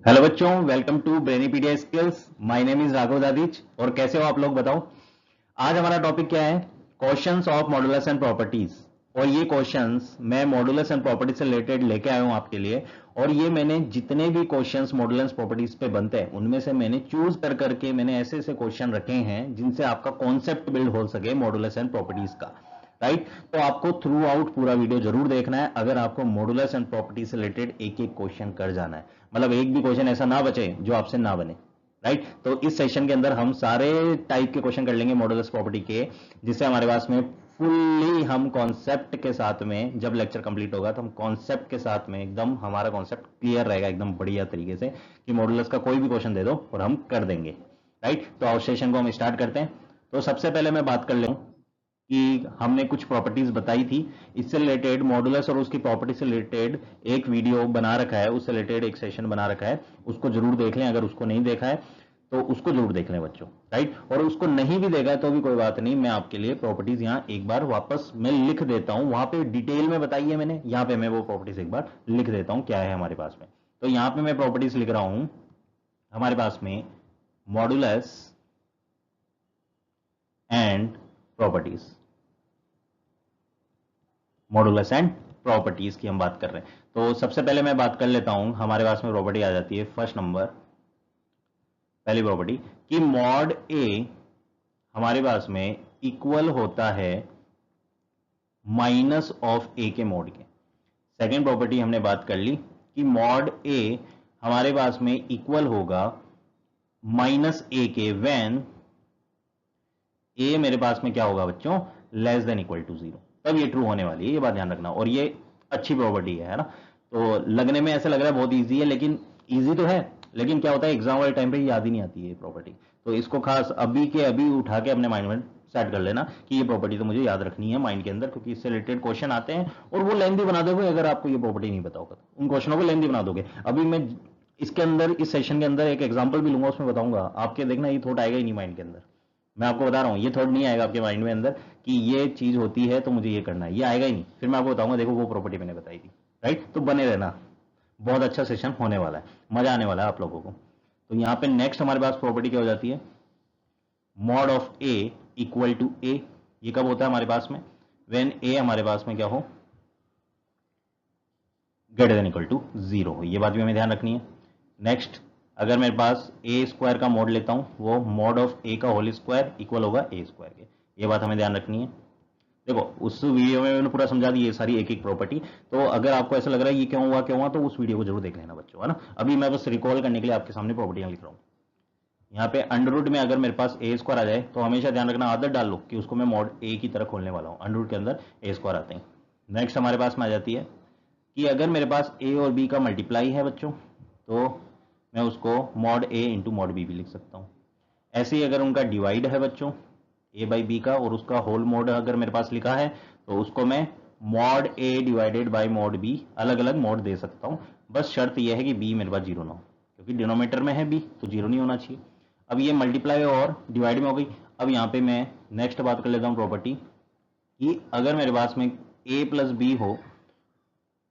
Hello बच्चों, welcome to Brainypedia skills. My name is Raghav Dadhich. और कैसे हो आप लोग, बताओ। आज हमारा टॉपिक क्या है? Questions of modulus and properties. और ये क्वेश्चंस मैं मॉडुलस एंड प्रॉपर्टीज से रिलेटेड लेके आया हूं आपके लिए। और ये मैंने जितने भी क्वेश्चंस मॉडुलस प्रॉपर्टीज पे बनते हैं उनमें से मैंने चूज कर करके मैंने ऐसे ऐसे क्वेश्चन रखे हैं जिनसे आपका कॉन्सेप्ट बिल्ड हो सके मॉडुलस एंड प्रॉपर्टीज का। राइट, तो आपको थ्रू आउट पूरा वीडियो जरूर देखना है अगर आपको मॉडुलस एंड प्रॉपर्टी से रिलेटेड एक एक क्वेश्चन कर जाना है। मतलब एक भी क्वेश्चन ऐसा ना बचे जो आपसे ना बने। राइट, तो इस सेशन के अंदर हम सारे टाइप के क्वेश्चन कर लेंगे मॉडुलस प्रॉपर्टी के, जिससे हमारे पास में फुल्ली हम कॉन्सेप्ट के साथ में जब लेक्चर कंप्लीट होगा तो हम कॉन्सेप्ट के साथ में एकदम हमारा कॉन्सेप्ट क्लियर रहेगा एकदम बढ़िया तरीके से कि मॉडुलस का कोई भी क्वेश्चन दे दो और हम कर देंगे। राइट, तो आज सेशन को हम स्टार्ट करते हैं। तो सबसे पहले मैं बात कर लूं कि हमने कुछ प्रॉपर्टीज बताई थी, इससे रिलेटेड मॉडुलस और उसकी प्रॉपर्टी से रिलेटेड एक वीडियो बना रखा है, उससे रिलेटेड एक सेशन बना रखा है, उसको जरूर देख लें। अगर उसको नहीं देखा है तो उसको जरूर देख लें बच्चों। राइट, और उसको नहीं भी देखा है तो भी कोई बात नहीं, मैं आपके लिए प्रॉपर्टीज यहां एक बार वापस मैं लिख देता हूं। वहां पे डिटेल में बताई है मैंने, यहां पे मैं वो प्रॉपर्टीज एक बार लिख देता हूं क्या है हमारे पास में। तो यहां पे मैं प्रॉपर्टीज लिख रहा हूं हमारे पास में modulus and properties. Modulus and properties की हम बात कर रहे हैं। तो सबसे पहले मैं बात कर लेता हूं, हमारे पास में प्रॉपर्टी आ जाती है फर्स्ट नंबर, पहली प्रॉपर्टी कि मॉड ए हमारे पास में इक्वल होता है माइनस ऑफ ए के मॉड के। सेकेंड प्रॉपर्टी हमने बात कर ली कि मॉड ए हमारे पास में इक्वल होगा माइनस ए के व्हेन ए मेरे पास में क्या होगा बच्चों, less than equal to zero, तब ये ट्रू होने वाली है। ये बात ध्यान रखना। और ये अच्छी प्रॉपर्टी है ना। तो लगने में ऐसा लग रहा है बहुत इजी है, लेकिन इजी तो है, लेकिन क्या होता है एग्जाम वाले टाइम पे याद ही नहीं आती है ये प्रॉपर्टी। तो इसको खास अभी के अभी उठा के अपने माइंड में सेट कर लेना कि ये प्रॉपर्टी तो मुझे याद रखनी है माइंड के अंदर, क्योंकि इससे रिलेटेड क्वेश्चन आते हैं और वो लेंथी बना दोगे अगर आपको ये प्रॉपर्टी नहीं पता होगा तो उन क्वेश्चनों को लेंथी बना दोगे। अभी मैं इसके अंदर इस सेशन के अंदर एक एग्जाम्पल भी लूंगा, उसमें बताऊंगा आपके, देखना ये थॉट आएगा ही नहीं माइंड के अंदर। मैं आपको बता रहा हूं ये थॉट नहीं आएगा आपके माइंड में अंदर कि ये चीज होती है तो मुझे ये करना है, ये आएगा ही नहीं। फिर मैं आपको बताऊंगा देखो वो प्रॉपर्टी मैंने बताई थी। राइट, तो बने रहना, बहुत अच्छा सेशन होने वाला है, मजा आने वाला है आप लोगों को। तो यहां पे नेक्स्ट हमारे पास प्रॉपर्टी क्या हो जाती है, mod of a equal to a. ये कब होता है हमारे पास में, व्हेन ए हमारे पास में क्या हो, greater than equal to zero हो। ये बात भी हमें ध्यान रखनी है। नेक्स्ट, अगर मेरे पास ए स्क्वायर का मॉड लेता हूं, वो मॉड ऑफ ए का होल स्क्वायर इक्वल होगा ए स्क्वायर के। ये बात हमें ध्यान रखनी है। देखो उस वीडियो में मैंने पूरा समझा दी ये सारी एक एक प्रॉपर्टी। तो अगर आपको ऐसा लग रहा है ये क्यों हुआ तो उस वीडियो को जरूर देख लेना बच्चों, है ना। अभी मैं बस रिकॉल करने के लिए आपके सामने प्रॉपर्टियां लिख रहा हूं। यहाँ पे अंडररूट में अगर मेरे पास ए स्क्वायर आ जाए तो हमेशा ध्यान रखना, आदत डाल लो कि उसको मैं मॉड ए की तरह खोलने वाला हूँ। अंडररूट के अंदर ए स्क्वायर आते हैं। नेक्स्ट हमारे पास में आ जाती है कि अगर मेरे पास ए और बी का मल्टीप्लाई है बच्चों, तो मैं उसको मॉड ए इंटू मॉड बी भी लिख सकता हूँ। ऐसे ही अगर उनका डिवाइड है बच्चों ए बाई बी का, और उसका होल मॉड अगर मेरे पास लिखा है तो उसको मैं mod a divided by mod b, अलग अलग मॉड दे सकता हूँ। बस शर्त यह है कि बी मेरे पास जीरो ना हो, क्योंकि डिनोमीटर में है बी तो जीरो नहीं होना चाहिए। अब ये मल्टीप्लाई और डिवाइड में हो गई। अब यहाँ पे मैं नेक्स्ट बात कर लेता हूँ प्रॉपर्टी कि अगर मेरे पास में ए प्लस बी हो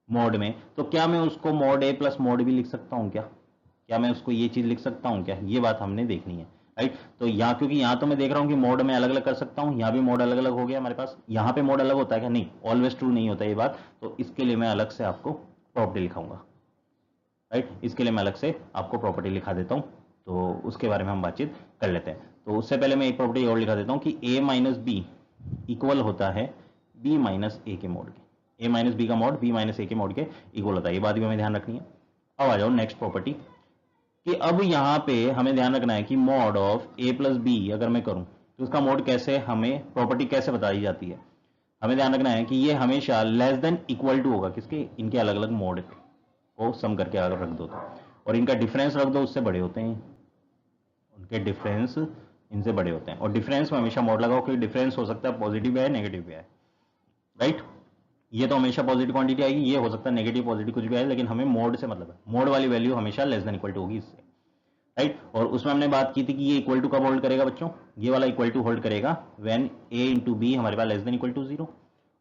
मॉड में, तो क्या मैं उसको mod a plus mod B लिख सकता हूं क्या मैं उसको ये चीज लिख सकता हूं क्या, ये बात हमने देखनी है। राइट, तो यहाँ क्योंकि यहाँ तो मैं देख रहा हूँ कि मोड में अलग अलग कर सकता हूँ, यहाँ भी मोड अलग अलग हो गया हमारे पास। यहाँ पे मोड अलग होता है क्या, नहीं, ऑलवेज ट्रू नहीं होता ये बात। तो इसके लिए मैं अलग से आपको प्रॉपर्टी लिखाऊंगा। राइट, इसके लिए मैं अलग से आपको प्रॉपर्टी लिखा देता हूँ, तो उसके बारे में हम बातचीत कर लेते हैं। तो उससे पहले मैं एक प्रॉपर्टी और लिखा देता हूँ कि ए माइनस बी इक्वल होता है बी माइनस ए के मोड के। ए माइनस बी का मोड बी माइनस ए के मोड के इक्वल होता है, ये बात भी हमें ध्यान रखनी है। अब आ जाओ नेक्स्ट प्रॉपर्टी कि अब यहाँ पे हमें ध्यान रखना है कि mod of a plus b अगर मैं करूं तो उसका मोड कैसे, हमें प्रॉपर्टी कैसे बताई जाती है। हमें ध्यान रखना है कि ये हमेशा लेस देन इक्वल टू होगा किसके, इनके अलग अलग मोड को सम करके अगर रख दो तो, और इनका डिफरेंस रख दो उससे बड़े होते हैं, उनके डिफरेंस इनसे बड़े होते हैं। और डिफरेंस में हमेशा मोड लगाओ, क्योंकि डिफरेंस हो सकता है पॉजिटिव भी है नेगेटिव भी है। राइट, ये तो हमेशा पॉजिटिव क्वांटिटी आएगी, ये हो सकता है नेगेटिव पॉजिटिव कुछ भी आए, लेकिन हमें मोड से मतलब है, मोड वाली वैल्यू हमेशा लेस देन इक्वल टू होगी इससे। राइट, और उसमें हमने बात की थी कि ये इक्वल टू कब होल्ड करेगा बच्चों, ये वाला इक्वल टू होल्ड करेगा व्हेन ए इंटू बी हमारे पास less than equal to zero,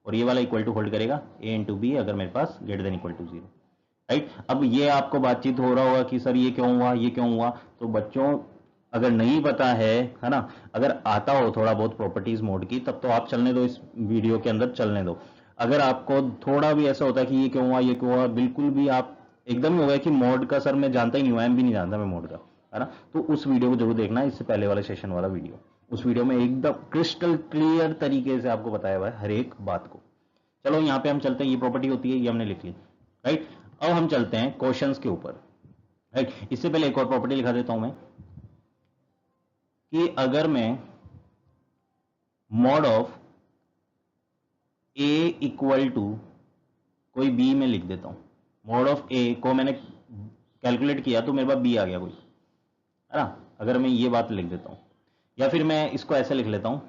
और ये वाला इक्वल टू होल्ड करेगा ए इंटू बी अगर मेरे पास greater than equal to zero. Right. अब ये आपको बातचीत हो रहा होगा कि सर ये क्यों हुआ, ये क्यों हुआ। तो बच्चों अगर नहीं पता है ना, अगर आता हो थोड़ा बहुत प्रॉपर्टीज मोड की, तब तो आप चलने दो, इस वीडियो के अंदर चलने दो। अगर आपको थोड़ा भी ऐसा होता है कि ये क्यों हुआ, ये क्यों हुआ, बिल्कुल भी आप एकदम ही हो गया कि मोड का सर मैं जानता ही नहीं हूँ, एम भी नहीं जानता मैं मोड का, है ना, तो उस वीडियो को जरूर देखना, इससे पहले वाले सेशन वाला वीडियो। उस वीडियो में एकदम क्रिस्टल क्लियर तरीके से आपको बताया हुआ है हर एक बात को। चलो यहाँ पे हम चलते हैं, ये प्रॉपर्टी होती है, ये हमने लिख ली, राइट। अब हम चलते हैं क्वेश्चंस के ऊपर, राइट। इससे पहले एक और प्रॉपर्टी लिखा देता हूं मैं, कि अगर मैं mod of a equal to कोई बी में लिख देता हूं, मॉड ऑफ ए को मैंने कैलकुलेट किया तो मेरे पास बी आ गया कोई, है ना, अगर मैं ये बात लिख देता हूं, या फिर मैं इसको ऐसे लिख लेता हूं,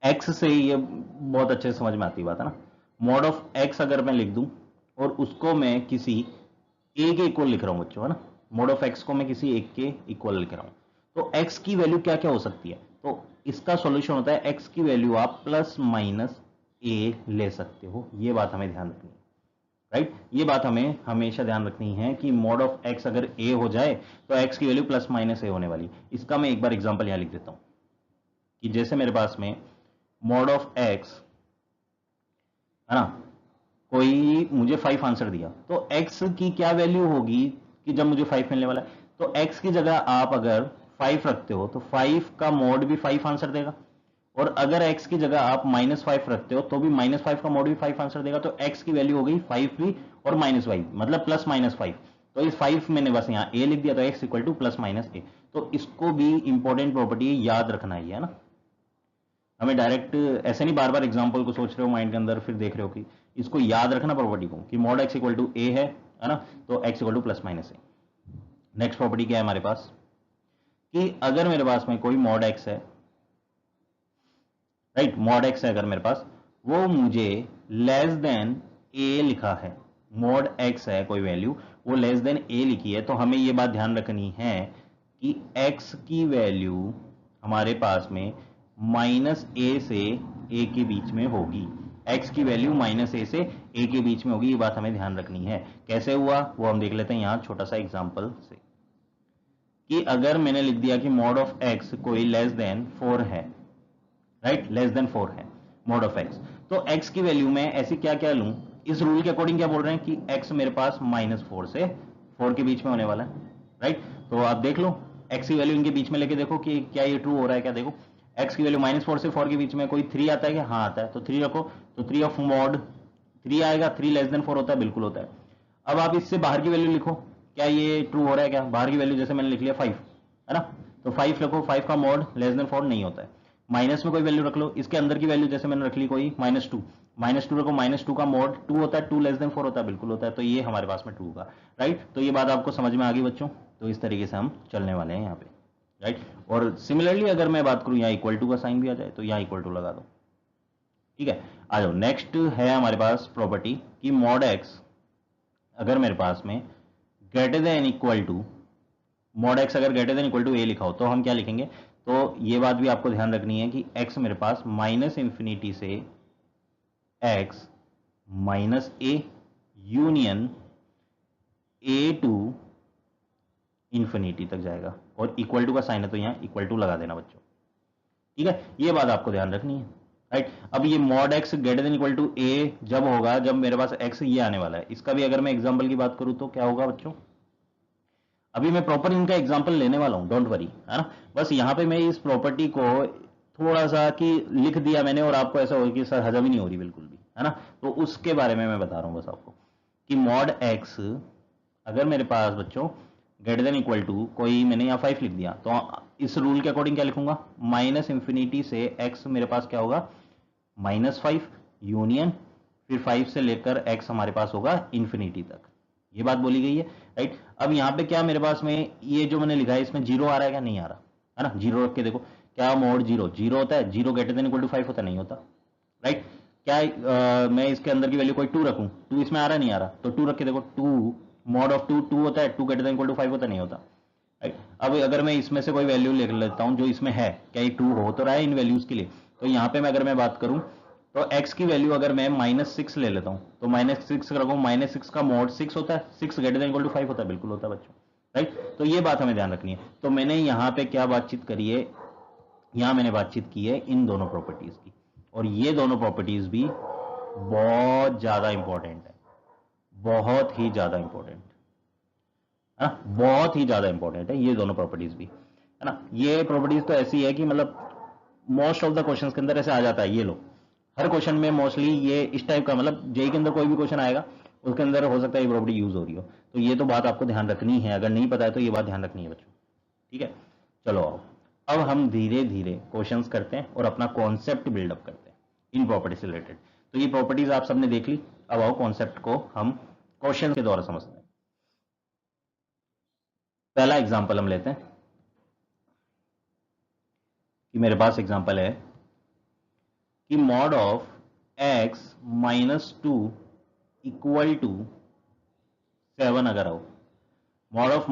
एक्स से ये बहुत अच्छे से समझ में आती बात है ना, मॉड ऑफ एक्स अगर मैं लिख दूं और उसको मैं किसी ए के इक्वल लिख रहा हूं बच्चों, है ना, मॉड ऑफ एक्स को मैं किसी एक के इक्वल लिख रहा हूं, तो एक्स की वैल्यू क्या क्या हो सकती है, तो इसका सॉल्यूशन होता है एक्स की वैल्यू आप प्लस माइनस ए ले सकते हो। ये बात हमें ध्यान रखनी है, राइट। ये बात हमें हमेशा ध्यान रखनी है कि मॉड ऑफ एक्स अगर ए हो जाए तो एक्स की वैल्यू प्लस माइनस ए होने वाली। इसका मैं एक बार एग्जांपल यहां लिख देता हूं, कि जैसे मेरे पास में मॉड ऑफ एक्स, है ना, कोई मुझे 5 आंसर दिया, तो x की क्या वैल्यू होगी कि जब मुझे 5 मिलने वाला है, तो x की जगह आप अगर 5 रखते हो तो 5 का मॉड भी 5 आंसर देगा, और अगर x की जगह आप -5 रखते हो तो भी -5 का मॉड भी 5 आंसर देगा। तो x की वैल्यू हो गई 5 भी और -5, मतलब प्लस माइनस 5। तो इस 5 मैंने बस यहाँ a लिख दिया, तो x equal to plus minus a. तो इसको भी इंपॉर्टेंट प्रॉपर्टी याद रखना है ना, हमें डायरेक्ट ऐसे नहीं बार बार एग्जांपल को सोच रहे हो माइंड के अंदर फिर देख रहे हो, कि इसको याद रखना प्रॉपर्टी को, कि mod x equal to a है ना, तो x equal to plus minus a. Next property क्या है हमारे पास, कि अगर मेरे पास में कोई मॉड एक्स है, राइट, मॉड एक्स है अगर मेरे पास, वो मुझे लेस देन ए लिखा है, मॉड एक्स है कोई वैल्यू, वो लेस देन ए लिखी है, तो हमें ये बात ध्यान रखनी है कि एक्स की वैल्यू हमारे पास में माइनस ए से ए के बीच में होगी, एक्स की वैल्यू माइनस ए से ए के बीच में होगी। ये बात हमें ध्यान रखनी है। कैसे हुआ वो हम देख लेते हैं यहां छोटा सा एग्जांपल से, कि अगर मैंने लिख दिया कि मॉड ऑफ एक्स कोई लेस देन 4 है, राइट, लेस देन 4 है मॉड ऑफ एक्स, तो एक्स की वैल्यू में ऐसी क्या क्या लूं, इस रूल के अकॉर्डिंग क्या बोल रहे हैं कि एक्स मेरे पास -4 से 4 के बीच में होने वाला है, राइट। तो आप देख लो एक्स की वैल्यू इनके बीच में लेके देखो कि क्या ये ट्रू हो रहा है क्या। देखो एक्स की वैल्यू -4 से 4 के बीच में कोई 3 आता है क्या, हाँ आता है, तो 3 रखो, तो 3 ऑफ मॉड 3 आएगा, 3 लेस देन 4 होता है, बिल्कुल होता है। अब आप इससे बाहर की वैल्यू लिखो, क्या ये ट्रू हो रहा है क्या, बाहर की वैल्यू जैसे मैंने लिख लिया 5, है ना, तो 5 लिखो, 5 का मॉड लेस देन 4 नहीं होता है। माइनस में कोई वैल्यू रख लो, इसके अंदर की वैल्यू जैसे मैंने रख ली कोई -2, -2 रखो, -2 का मॉड 2 होता है, 2 लेस देन 4 होता है, बिल्कुल होता है, तो ये हमारे पास में ट्रू होगा, राइट। तो ये बात आपको समझ में आ गई बच्चों, तो इस तरीके से हम चलने वाले हैं यहाँ पे, राइट। और सिमिलरली अगर मैं बात करूं यहाँ इक्वल टू का साइन भी आ जाए तो यहाँ इक्वल टू लगा दो, ठीक है। आ जाओ, नेक्स्ट है हमारे पास प्रॉपर्टी कि मॉड एक्स अगर मेरे पास में greater than equal to, mod x अगर greater than equal to a लिखा हो तो हम क्या लिखेंगे, तो ये बात भी आपको ध्यान रखनी है कि x मेरे पास -इंफिनिटी से x minus a union a to infinity तक जाएगा, और इक्वल टू का साइन है तो यहां इक्वल टू लगा देना बच्चों, ठीक है। ये बात आपको ध्यान रखनी है, राइट। अब ये mod x greater than equal to a जब होगा जब मेरे पास x ये आने वाला है। इसका भी अगर मैं एग्जांपल की बात करूं तो क्या होगा बच्चों, अभी मैं प्रॉपर इनका एग्जांपल लेने वाला हूं, डोंट वरी, है ना। बस यहां पे मैं इस प्रॉपर्टी को थोड़ा सा कि लिख दिया मैंने और आपको ऐसा हो कि सर हजम ही नहीं हो रही बिल्कुल भी, है ना, तो उसके बारे में मैं बता रहा हूं बस आपको, कि मॉड एक्स अगर मेरे पास बच्चों ग्रेटर देन इक्वल टू कोई मैंने यहाँ 5 लिख दिया, तो इस रूल के अकॉर्डिंग क्या लिखूंगा, -इंफिनिटी से x मेरे पास क्या होगा -5 यूनियन, फिर 5 से लेकर x हमारे पास होगा इंफिनिटी तक। ये बात बोली गई है, राइट। अब यहाँ पे क्या मेरे पास में ये जो मैंने लिखा है इसमें 0 आ रहा है क्या, नहीं आ रहा, है ना, 0 रख के देखो, क्या मॉड 0 होता है, 0 ग्रेटर देन इक्वल टू 5 होता नहीं होता, राइट। क्या मैं इसके अंदर की वैल्यू कोई 2 रखूं, 2 इसमें आ रहा नहीं आ रहा, तो 2 रख के देखो, 2 मॉड ऑफ 2 होता है, 2 ग्रेटर देन इक्वल टू 5 होता नहीं होता, राइट। अब अगर मैं इसमें से कोई वैल्यू लिख लेता हूं जो इसमें है, क्या ये 2 हो तो रहा है इन वैल्यूज के लिए, तो यहाँ पे मैं अगर मैं बात करूं तो x की वैल्यू अगर मैं -6 ले लेता हूं तो -6 रखो, -6 का मोड 6 होता है, 6 ग्रेटर देन इक्वल टू 5 होता है, बिल्कुल होता है बच्चों, राइट। तो ये बात हमें ध्यान रखनी है। तो मैंने यहां पे क्या बातचीत करी है, यहां मैंने बातचीत की है इन दोनों प्रॉपर्टीज की, और ये दोनों प्रॉपर्टीज भी बहुत ज्यादा इंपॉर्टेंट है, बहुत ही ज्यादा इंपॉर्टेंट है ना, बहुत ही ज्यादा इंपॉर्टेंट है ये दोनों प्रॉपर्टीज भी, है ना। ये प्रॉपर्टीज तो ऐसी है कि मतलब मोस्ट ऑफ द क्वेश्चंस के अंदर ऐसे आ जाता है, ये लो हर क्वेश्चन में मोस्टली ये इस टाइप का, मतलब जेई के अंदर कोई भी क्वेश्चन आएगा उसके अंदर हो सकता है ये प्रॉपर्टी यूज हो रही हो। तो ये तो बात आपको ध्यान रखनी है, अगर नहीं पता है तो ये बात ध्यान रखनी है बच्चों, ठीक है। चलो आओ अब हम धीरे धीरे क्वेश्चंस करते हैं और अपना कॉन्सेप्ट बिल्डअप करते हैं इन प्रॉपर्टी से रिलेटेड। तो ये प्रॉपर्टीज आप सबने देख ली, अब आओ कॉन्सेप्ट को हम क्वेश्चन के द्वारा समझते हैं। पहला एग्जाम्पल हम लेते हैं कि मेरे पास एग्जाम्पल है कि mod of x -2 equal to 7 अगर हो, मॉड ऑफ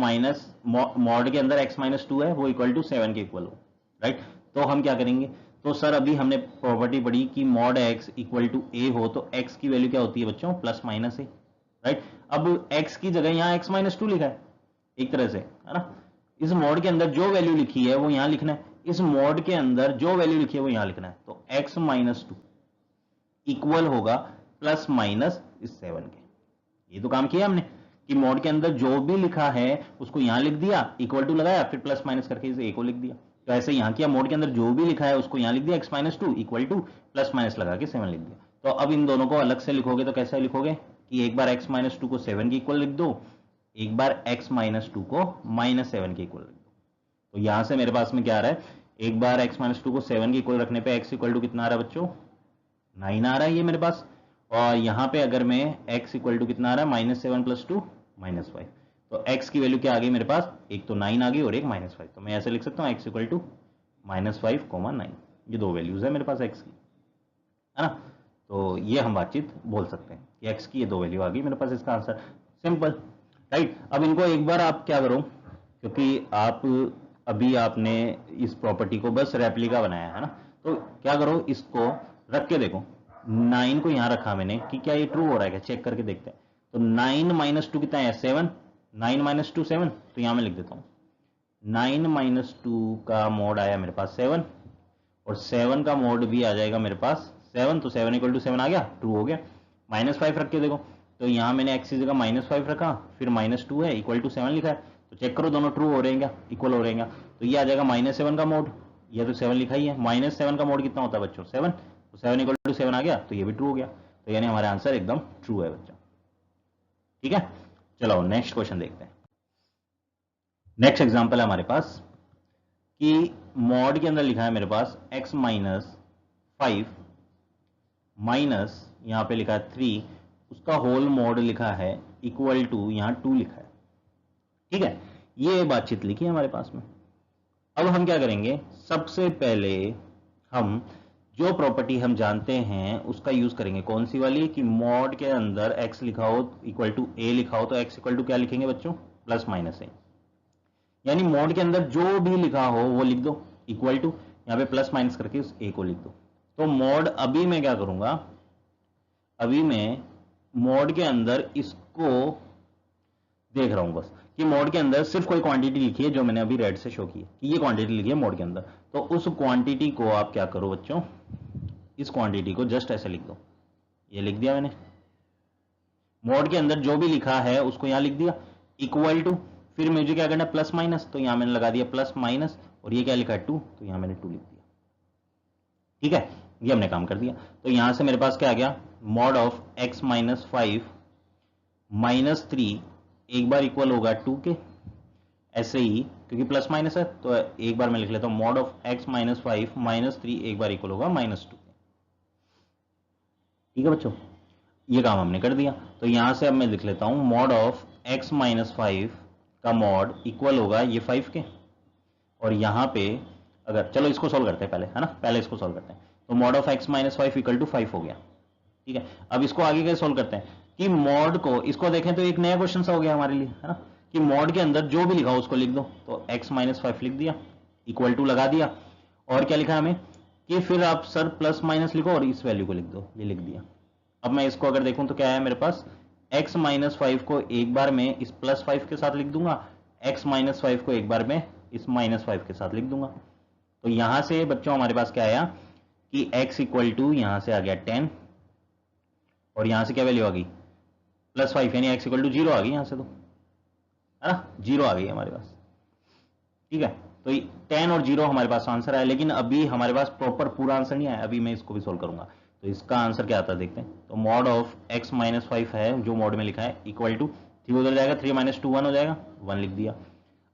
मॉड के अंदर x -2 है वो इक्वल टू 7 के इक्वल हो, राइट। तो हम क्या करेंगे, तो सर अभी हमने प्रॉपर्टी पढ़ी कि mod x equal to a हो तो x की वैल्यू क्या होती है बच्चों, +- a, राइट। अब x की जगह यहां x -2 लिखा है एक तरह से, है ना। इस मॉड के अंदर जो वैल्यू लिखी है वो यहां लिखना है, इस मॉड के अंदर जो वैल्यू लिखी है वो यहां लिखना है। तो x -2 इक्वल होगा ±7 के। ये तो काम किया हमने कि मॉड के अंदर जो भी लिखा है उसको यहां लिख दिया, इक्वल टू लगाया, फिर प्लस माइनस करके इसे a को लिख दिया। तो ऐसे यहां किया, मॉड के अंदर जो भी लिखा है उसको यहां लिख दिया x -2 equal to plus minus लगा के 7 लिख दिया। तो अब इन दोनों को अलग से लिखोगे तो कैसे लिखोगे कि एक बार x -2 को 7 के इक्वल लिख दो, एक बार x -2 को -7 के इक्वल लिख दो। तो यहां से मेरे पास में क्या आ रहा है, एक बार x -2 को 7 के इक्वल रखने पे x इक्वल टू कितना आ रहा है बच्चों, 9 आ रहा है ये मेरे पास। और यहां पे अगर मैं x इक्वल टू कितना आ रहा है, -7 + 2 -5, तो x की वैल्यू क्या आ गई मेरे पास, एक तो 9 आ गई और एक -5। तो मैं ऐसे लिख सकता हूं x इक्वल टू -5, 9, ये दो वैल्यूज है मेरे पास x की, है ना। तो ये हम बातचीत बोल सकते हैं कि x की ये दो वैल्यू आ गई मेरे पास, इसका आंसर सिंपल, राइट। अब इनको एक बार आप क्या करो, क्योंकि आप अभी आपने इस प्रॉपर्टी को बस रेप्लिका बनाया है ना, तो क्या करो इसको रख के देखो, 9 को यहां रखा मैंने कि क्या ये ट्रू हो रहा है क्या, चेक करके देखते हैं। तो 9 - 2 कितना है, 7, 9 - 2 7, तो यहां मैं लिख देता हूं 9 - 2 का मोड आया मेरे पास 7, और 7 का मोड भी आ जाएगा मेरे पास 7, तो 7 = 7 आ गया, ट्रू हो गया। -5 रख के देखो, तो यहां मैंने x की जगह -5 रखा, फिर -2 है इक्वल टू 7 लिखा है, तो चेक करो दोनों ट्रू हो रहे हैं क्या, इक्वल हो रहे हैं क्या। तो ये आ जाएगा -7 का मोड, ये तो 7 लिखा ही है, -7 का मोड कितना होता है बच्चों, 7, तो 7 = 7 आ गया, तो ये भी ट्रू हो गया। तो यानी हमारा आंसर एकदम ट्रू है बच्चों, ठीक है। चलो नेक्स्ट क्वेश्चन देखते हैं। नेक्स्ट एग्जांपल है हमारे पास कि मॉड के अंदर लिखा है मेरे पास x -5 माइनस यहां पे लिखा है 3, उसका होल मॉड लिखा है इक्वल टू, यहां 2 लिखा है, ठीक है। ये बातचीत लिखी है हमारे पास में। अब हम क्या करेंगे, सबसे पहले हम जो प्रॉपर्टी हम जानते हैं उसका यूज करेंगे, कौन सी वाली, कि मॉड के अंदर x लिखा हो इक्वल टू a लिखा हो तो x इक्वल टू क्या लिखेंगे बच्चों, +- a, यानी मॉड के अंदर जो भी लिखा हो वो लिख दो, इक्वल टू यहां पे +- करके उस a को लिख दो। तो मॉड अभी मैं क्या करूंगा, अभी मैं मॉड के अंदर इसको देख रहा हूं बस कि मॉड के अंदर सिर्फ कोई क्वांटिटी लिखी है जो मैंने अभी रेड से शो की है कि ये क्वांटिटी लिखी है मॉड के अंदर। तो उस क्वांटिटी को आप क्या करो बच्चों, इस क्वांटिटी को जस्ट ऐसे लिख दो, ये लिख दिया मैंने, मॉड के अंदर जो भी लिखा है उसको यहां लिख दिया, इक्वल टू, फिर मुझे क्या करना है +- तो यहां मैंने लगा दिया +-, और ये क्या लिखा है 2, तो यहां मैंने 2 लिख दिया, ठीक है। ये हमने काम कर दिया। तो यहां से मेरे पास क्या आ गया, मॉड ऑफ x -5 -3 एक बार इक्वल होगा 2 के, ऐसे ही क्योंकि +- है तो एक बार मैं लिख लेता हूं मॉड ऑफ x -5 -3 एक बार इक्वल होगा -2 के, ठीक है बच्चों। ये काम हमने कर दिया। तो यहां से अब मैं लिख लेता हूं मॉड ऑफ x -5 का मॉड इक्वल होगा ये 5 के, और यहां पे अगर चलो इसको सोल्व करते हैं पहले, है ना, पहले इसको सोल्व करते हैं। तो mod of x -5 equal to 5 हो गया, ठीक है। अब इसको आगे कैसे सोल्व करते हैं कि मॉड को, इसको देखें तो एक नया क्वेश्चन सा हो गया हमारे लिए, है ना, कि मॉड के अंदर जो भी लिखा हो उसको लिख दो। तो x -5 लिख दिया, इक्वल टू लगा दिया, और क्या लिखा है हमें कि फिर आप सर प्लस माइनस लिखो और इस वैल्यू को लिख दो, ये लिख दिया। अब मैं इसको अगर देखूं तो क्या है मेरे पास, x माइनस 5 को एक बार में इस प्लस 5 के साथ लिख दूंगा, x माइनस 5 को एक बार में इस माइनस 5 के साथ लिख दूंगा। तो यहां से बच्चों हमारे पास क्या आया कि x इक्वल टू यहां से आ गया 10 और यहां से क्या वैल्यू आ गई प्लस 5, यानी x इक्वल टू 0 आ गई यहां से, तो है ना 0 आ गई हमारे पास। ठीक है, तो 10 और 0 हमारे पास आंसर आया, लेकिन अभी हमारे पास प्रॉपर पूरा आंसर नहीं आया, अभी मैं इसको भी सोल्व करूंगा। तो इसका आंसर क्या आता है देखते हैं। तो मॉड ऑफ x माइनस 5 है जो मॉड में लिखा है, इक्वल टू 3 उधर जाएगा, 3 माइनस 2 1 हो जाएगा, 1 लिख दिया।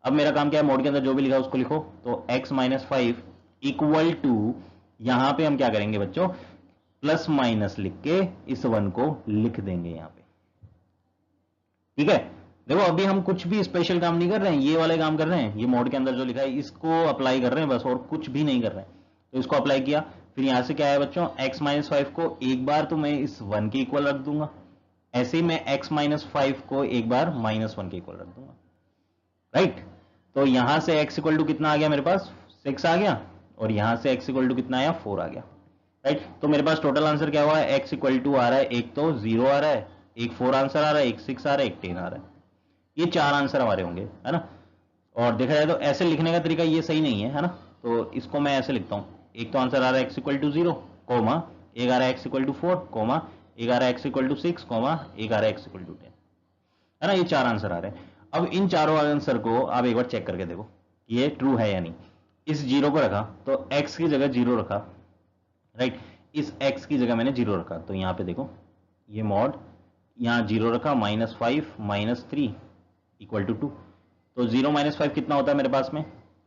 अब मेरा काम क्या है, मॉड के अंदर जो भी लिखा है उसको लिखो। तो x माइनस 5 इक्वल टू, यहां पे हम क्या करेंगे बच्चों, प्लस माइनस लिख के इस 1 को लिख देंगे यहां पे। ठीक है, देखो अभी हम कुछ भी स्पेशल काम नहीं कर रहे हैं, ये वाले काम कर रहे हैं, ये मॉड के अंदर जो लिखा है इसको अप्लाई कर रहे हैं बस, और कुछ भी नहीं कर रहे हैं। तो इसको अप्लाई किया, फिर यहां से क्या है बच्चों, x माइनस 5 को एक बार तो मैं इस 1 के इक्वल रख दूंगा, ऐसे ही मैं x माइनस 5 को एक बार माइनस 1 के इक्वल रख दूंगा। राइट, तो यहां से x इक्वल टू कितना आ गया मेरे पास 6 आ गया, और यहां से x इक्वल टू कितना आया 4 आ गया। राइट, तो मेरे पास टोटल आंसर क्या हुआ है, x इक्वल टू आ रहा है, एक तो 0 आ रहा है, एक 4 आंसर आ रहा है, एक 6 आ रहा है, एक 10 आ रहा है। ये 4 आंसर हमारे होंगे, है ना। और देखा जाए तो ऐसे लिखने का तरीका ये सही नहीं है ना, तो इसको मैं ऐसे लिखता हूं, एक तो आंसर आ रहा है x इक्वल टू 0 कोमा, एक आ रहा है x इक्वल टू 4 कोमा, एक आ रहा है x इक्वल टू 6 कोमा, एक आ रहा है x इक्वल टू 10, है ना। ये 4 आंसर आ रहे हैं। अब इन चारों आंसर को आप एक बार चेक करके देखो ये ट्रू है या नहीं। इस 0 को रखा तो x की जगह 0 रखा, राइट, इस x की जगह मैंने 0 रखा, तो यहां पे देखो ये मॉड, यहां 0 रखा, माइनस 5 माइनस 3 इक्वल टू 2। तो 0 माइनस 5 कितना होता है मेरे पास में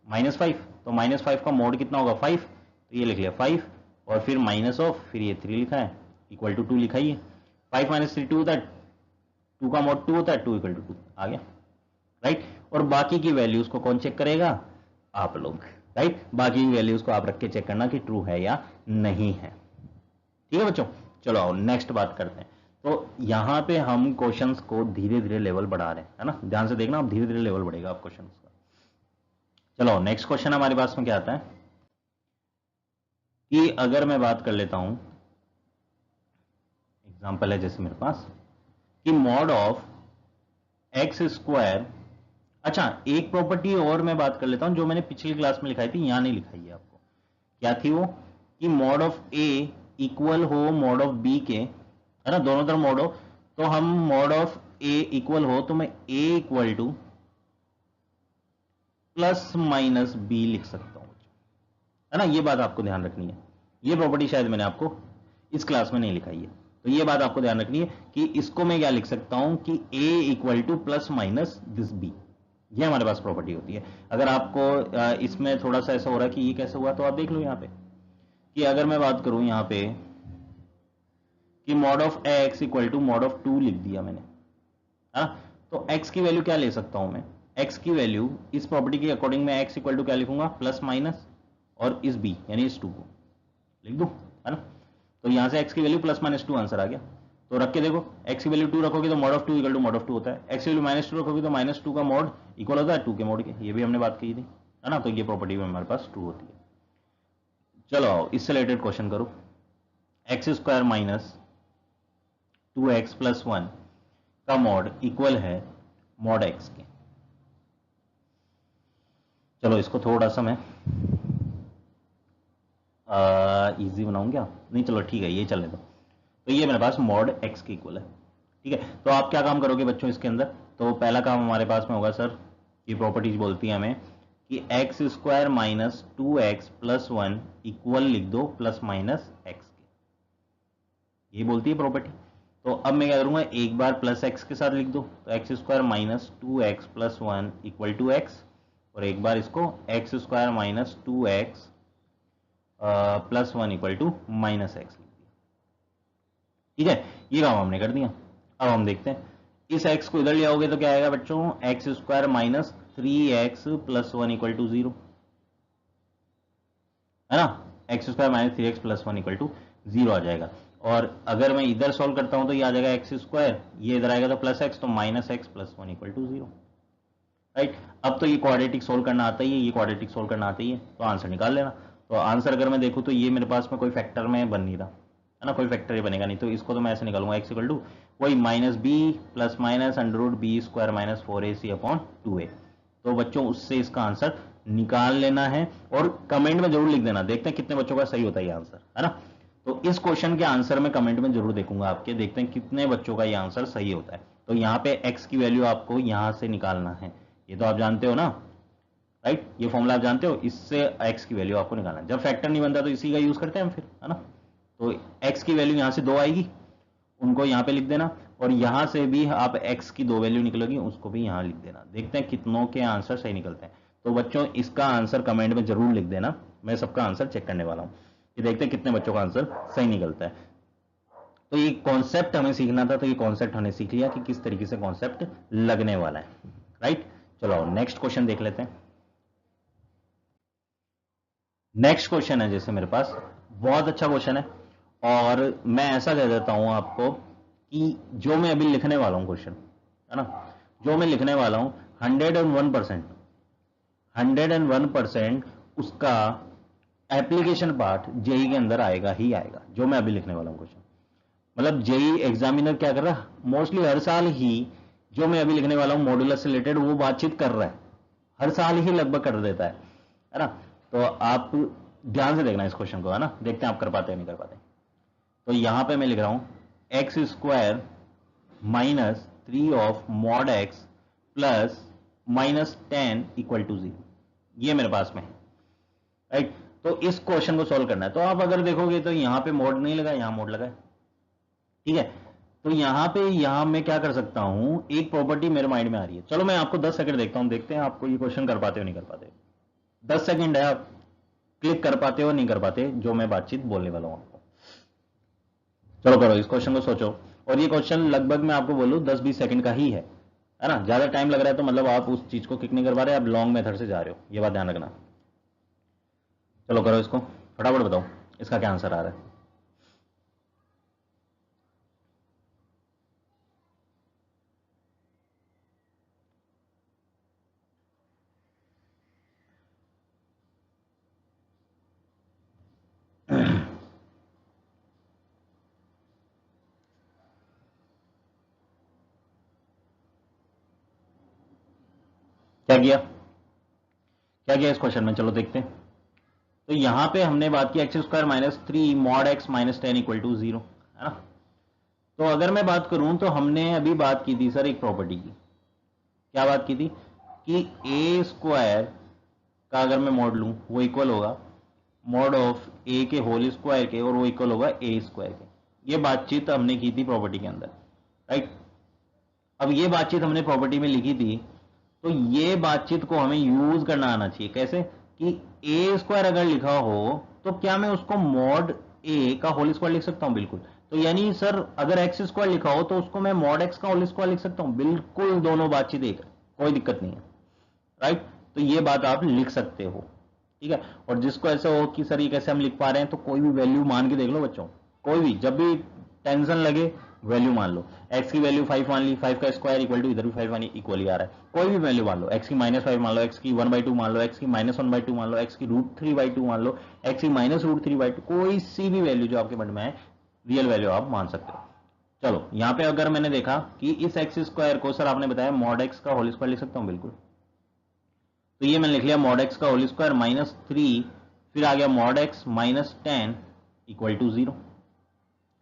माइनस 5, तो माइनस 5 का मोड कितना होगा 5, तो ये लिख लिया 5, और फिर माइनस ऑफ, फिर ये 3 लिखा है, इक्वल टू 2 लिखा ही है। 5 माइनस 3 2 होता है, 2 का मोड 2 होता है, 2 इक्वल टू 2 आ गया। राइट, और बाकी की वैल्यूज को कौन चेक करेगा, आप लोग। राइट, बाकी की वैल्यूज को आप रख के चेक करना कि ट्रू है या नहीं है। ठीक है बच्चों, चलो आओ नेक्स्ट बात करते हैं। तो यहां पे हम क्वेश्चंस को धीरे धीरे लेवल बढ़ा रहे हैं, है ना, ध्यान से देखना, अब धीरे धीरे लेवल बढ़ेगा आप क्वेश्चंस का। चलो नेक्स्ट क्वेश्चन हमारे पास में क्या आता है कि अगर मैं बात कर लेता हूं, एग्जांपल है जैसे मेरे पास कि मॉड ऑफ एक्स स्क्वायर, अच्छा एक प्रॉपर्टी और मैं बात कर लेता हूं जो मैंने पिछली क्लास में लिखाई थी, यहां नहीं लिखाई है आपको, क्या थी वो, कि मॉड ऑफ ए इक्वल हो मॉड ऑफ बी के, है ना, दोनों तरफ मॉड हो, तो हम मॉड ऑफ ए इक्वल हो तो मैं a equal to plus minus b लिख सकता हूं, है ना। ये बात आपको ध्यान रखनी है, ये प्रॉपर्टी शायद मैंने आपको इस क्लास में नहीं लिखाई है, तो ये बात आपको ध्यान रखनी है कि इसको मैं क्या लिख सकता हूं कि a equal to plus minus this b, ये हमारे पास प्रॉपर्टी होती है। अगर आपको इसमें थोड़ा सा ऐसा हो रहा है कि ये कैसे हुआ, तो आप देख लो यहां पे कि अगर मैं बात करूं यहां पे कि mod of x equal to mod of 2 लिख दिया मैंने, है ना, तो x की वैल्यू क्या ले सकता हूं मैं, x की वैल्यू इस प्रॉपर्टी के अकॉर्डिंग मैं x इक्वल टू क्या लिखूंगा प्लस माइनस, और इस b यानी इस 2 को लिख दूं, है ना। तो यहां से x की वैल्यू प्लस माइनस 2 आंसर आ गया। तो रख के देखो, x की वैल्यू 2 रखोगे तो mod of 2 equal to mod of 2 होता है, x की वैल्यू माइनस 2 रखोगे तो माइनस 2 का मॉड इक्वल होता है 2 के मॉड के, ये भी हमने बात की थी, है ना। तो ये प्रॉपर्टी भी हमारे पास ट्रू होती है। चलो आओ इससे रिलेटेड क्वेश्चन करो, x square minus 2x plus 1 का मॉड इक्वल है मॉड x के। चलो इसको थोड़ा सा मैं इजी बनाऊं क्या, नहीं चलो ठीक है ये चलने दो। तो ये मेरे पास मॉड x के इक्वल है, ठीक है। तो आप क्या काम करोगे बच्चों इसके अंदर, तो पहला काम हमारे पास में होगा सर, ये प्रॉपर्टीज बोलती है हमें कि x square minus 2x plus 1 equal लिख दो प्लस माइनस एक्स के, ये बोलती है प्रॉपर्टी। तो अब मैं क्या करूंगा, एक बार प्लस एक्स के साथ लिख दो, तो x square minus 2x plus 1 equal to x, और एक बार इसको x square minus 2x plus 1 equal to minus x लिख दिया। ठीक है, ये काम हमने कर दिया। अब हम देखते हैं, इस x को इधर ले आओगे तो क्या आएगा बच्चों, x square minus 3x plus 1 equal to 0, है ना, x square minus 3x plus 1 equal to 0 आ जाएगा। और अगर मैं इधर सॉल्व करता हूं तो ये आ जाएगा एक्स स्क्वायर, ये इधर आएगा तो प्लस एक्स, तो minus x plus 1 equal to 0। Right, अब तो ये क्वाड्रेटिक सोल्व करना आता ही है, ये क्वाड्रेटिक सोल्व करना आता ही है, तो आंसर निकाल लेना। तो आंसर अगर मैं देखूँ तो ये मेरे पास में कोई फैक्टर में बन नहीं रहा है ना, कोई फैक्टर ही बनेगा नहीं, तो इसको तो मैं ऐसे निकालूंगा x इक्वल टू वही minus b plus minus under root b square minus 4ac upon 2a। तो बच्चों उससे इसका आंसर निकाल लेना है और कमेंट में जरूर लिख देना, देखते हैं कितने बच्चों का सही होता है ये आंसर, है ना। तो इस क्वेश्चन के आंसर में कमेंट में जरूर देखूंगा आपके, देखते हैं कितने बच्चों का ये आंसर सही होता है। तो यहाँ पे x की वैल्यू आपको यहां से निकालना है, ये तो आप जानते हो ना, राइट, ये फॉर्मूला आप जानते हो, इससे x की वैल्यू आपको निकालना है। जब फैक्टर नहीं बनता तो इसी का यूज करते हैं हम फिर, है ना। तो x की वैल्यू यहां से 2 आएगी, उनको यहां पे लिख देना, और यहां से भी आप x की 2 वैल्यू निकलेगी उसको भी यहां लिख देना, देखते हैं कितनों के आंसर सही निकलते हैं। तो बच्चों इसका आंसर कमेंट में जरूर लिख देना, मैं सबका आंसर चेक करने वाला हूं कि देखते हैं कितने बच्चों का आंसर सही निकलता है। तो ये कॉन्सेप्ट हमें सीखना था, तो ये कॉन्सेप्ट हमने सीख लिया कि किस तरीके से कॉन्सेप्ट लगने वाला है, राइट। चलो नेक्स्ट क्वेश्चन देख लेते हैं। नेक्स्ट क्वेश्चन है जैसे मेरे पास, बहुत अच्छा क्वेश्चन है, और मैं ऐसा कह देता हूं आपको कि जो मैं अभी लिखने वाला हूं क्वेश्चन, है ना, जो मैं लिखने वाला हूं 101% उसका एप्लीकेशन पार्ट जेई के अंदर आएगा ही आएगा, जो मैं अभी लिखने वाला हूं क्वेश्चन। मतलब जेई एग्जामिनर क्या कर रहा है, मोस्टली हर साल ही जो मैं अभी लिखने वाला हूं मॉड्यूलस से रिलेटेड वो बातचीत कर रहा है, हर साल ही लगभग कर देता है ना। तो आप ध्यान से देखना इस क्वेश्चन को, है ना, देखते हैं आप कर पाते हैं नहीं कर पाते। तो यहां पे मैं लिख रहा हूं x square minus 3 of mod x plus minus 10 equal to 0, ये मेरे पास में है, राइट। तो इस क्वेश्चन को सॉल्व करना है। तो आप अगर देखोगे तो यहां पे मोड नहीं लगा, यहां मोड लगा है, ठीक है। तो यहां मैं क्या कर सकता हूं, एक प्रॉपर्टी मेरे माइंड में आ रही है, चलो मैं आपको 10 सेकंड देखता हूं, देखते हैं आपको ये क्वेश्चन कर पाते हो नहीं कर पाते। 10 सेकंड है, आप क्लिक कर पाते हो नहीं कर पाते जो मैं बातचीत बोलने वाला हूं आपको। चलो करो इस क्वेश्चन को सोचो, और ये क्वेश्चन लगभग मैं आपको बोलूं 10-20 सेकंड का ही है ना। ज्यादा टाइम लग रहा है तो मतलब आप उस चीज को क्लिक नहीं कर पा रहे, आप लॉन्ग मेथड से जा रहे हो, ये बात ध्यान रखना। चलो करो इसको, फटाफट बताओ इसका क्या आंसर आ रहा है। क्या किया, क्या किया इस क्वेश्चन में, चलो देखते हैं। तो यहां पे हमने बात की x square minus 3 mod x minus 10 equal to 0, है ना। तो अगर मैं बात करूं तो हमने अभी बात की थी सर एक प्रॉपर्टी की, क्या बात की थी कि ए स्क्वायर का अगर मैं मॉड लूं वो इक्वल होगा मॉड ऑफ ए के होल स्क्वायर के, और वो इक्वल होगा ए स्क्वायर के। ये बातचीत हमने की थी प्रॉपर्टी के अंदर, राइट। अब ये बातचीत हमने प्रॉपर्टी में लिखी थी, तो ये बातचीत को हमें यूज करना आना चाहिए, कैसे कि ए स्क्वायर अगर लिखा हो तो क्या मैं उसको मॉड ए का होल स्क्वायर लिख सकता हूं, बिल्कुल। तो यानी सर अगर एक्स स्क्वायर लिखा हो तो उसको मैं मॉड एक्स का होल स्क्वायर लिख सकता हूं, बिल्कुल, दोनों बातचीत एक है, कोई दिक्कत नहीं है, राइट। तो ये बात आप लिख सकते हो, ठीक है। और जिसको ऐसा हो कि सर ये कैसे हम लिख पा रहे हैं, तो कोई भी वैल्यू मान के देख लो बच्चों, कोई भी, जब भी टेंशन लगे वैल्यू मान लो, x की वैल्यू 5 मान ली, 5 का स्क्वायर इक्वल टू इधर भी 5 मान इक्वल ही आ रहा है, कोई भी वैल्यू मान लो, x की -5 मान लो, x की 1/2 मान लो, x की -1/2 मान लो, x की √3/2 मान लो, x की -√3/2, कोई सी भी वैल्यू जो आपके मन में आए, रियल वैल्यू आप मान सकते हो। चलो यहां पे अगर मैंने देखा कि इस एक्स स्क्वायर को सर आपने बताया मॉड एक्स का होल स्क्वायर लिख सकता हूं, बिल्कुल। तो ये मैंने लिख लिया मॉड एक्स का होल स्क्वायर -3, फिर आ गया mod x -10 equal to 0,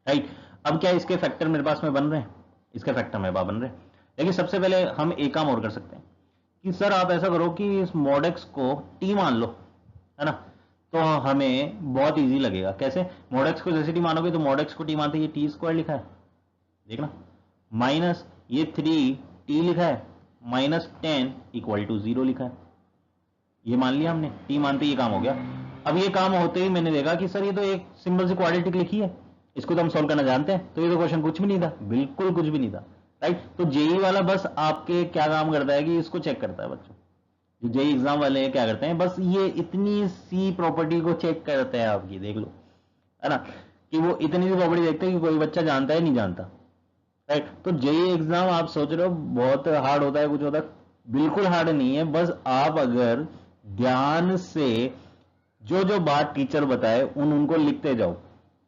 right. अब क्या इसके फैक्टर मेरे पास में बन रहे हैं, इसके फैक्टर मेरे पास बन रहे हैं, लेकिन सबसे पहले हम एक काम और कर सकते हैं कि सर आप ऐसा करो कि इस मॉड एक्स को टी मान लो, है ना। तो हमें बहुत इजी लगेगा, कैसे, मॉड एक्स को जैसे टी मानोगे तो मॉड एक्स को टी मानते ये टी स्क्वायर लिखा है, देखना, माइनस ये 3 टी लिखा है, -10 इक्वल टू 0 लिखा है, ये मान लिया हमने, टी मानते ये काम हो गया। अब ये काम होते ही मैंने देखा कि सर ये तो एक सिंपल सी क्वाड्रेटिक लिखी है, इसको तो हम सॉल्व करना जानते हैं, तो ये तो क्वेश्चन कुछ भी नहीं था, बिल्कुल कुछ भी नहीं था, राइट। तो जेई वाला बस आपके क्या काम करता है कि इसको चेक करता है बच्चों, जो जेई एग्जाम वाले क्या करते हैं, बस ये इतनी सी प्रॉपर्टी को चेक करते हैं आपकी, देख लो, है ना, कि वो इतनी सी प्रॉपर्टी देखते हैं कि कोई बच्चा जानता है नहीं जानता, राइट। तो जेई एग्जाम आप सोच रहे हो बहुत हार्ड होता है, कुछ होता है, बिल्कुल हार्ड नहीं है, बस आप अगर ध्यान से जो जो बात टीचर बताए उनको लिखते जाओ,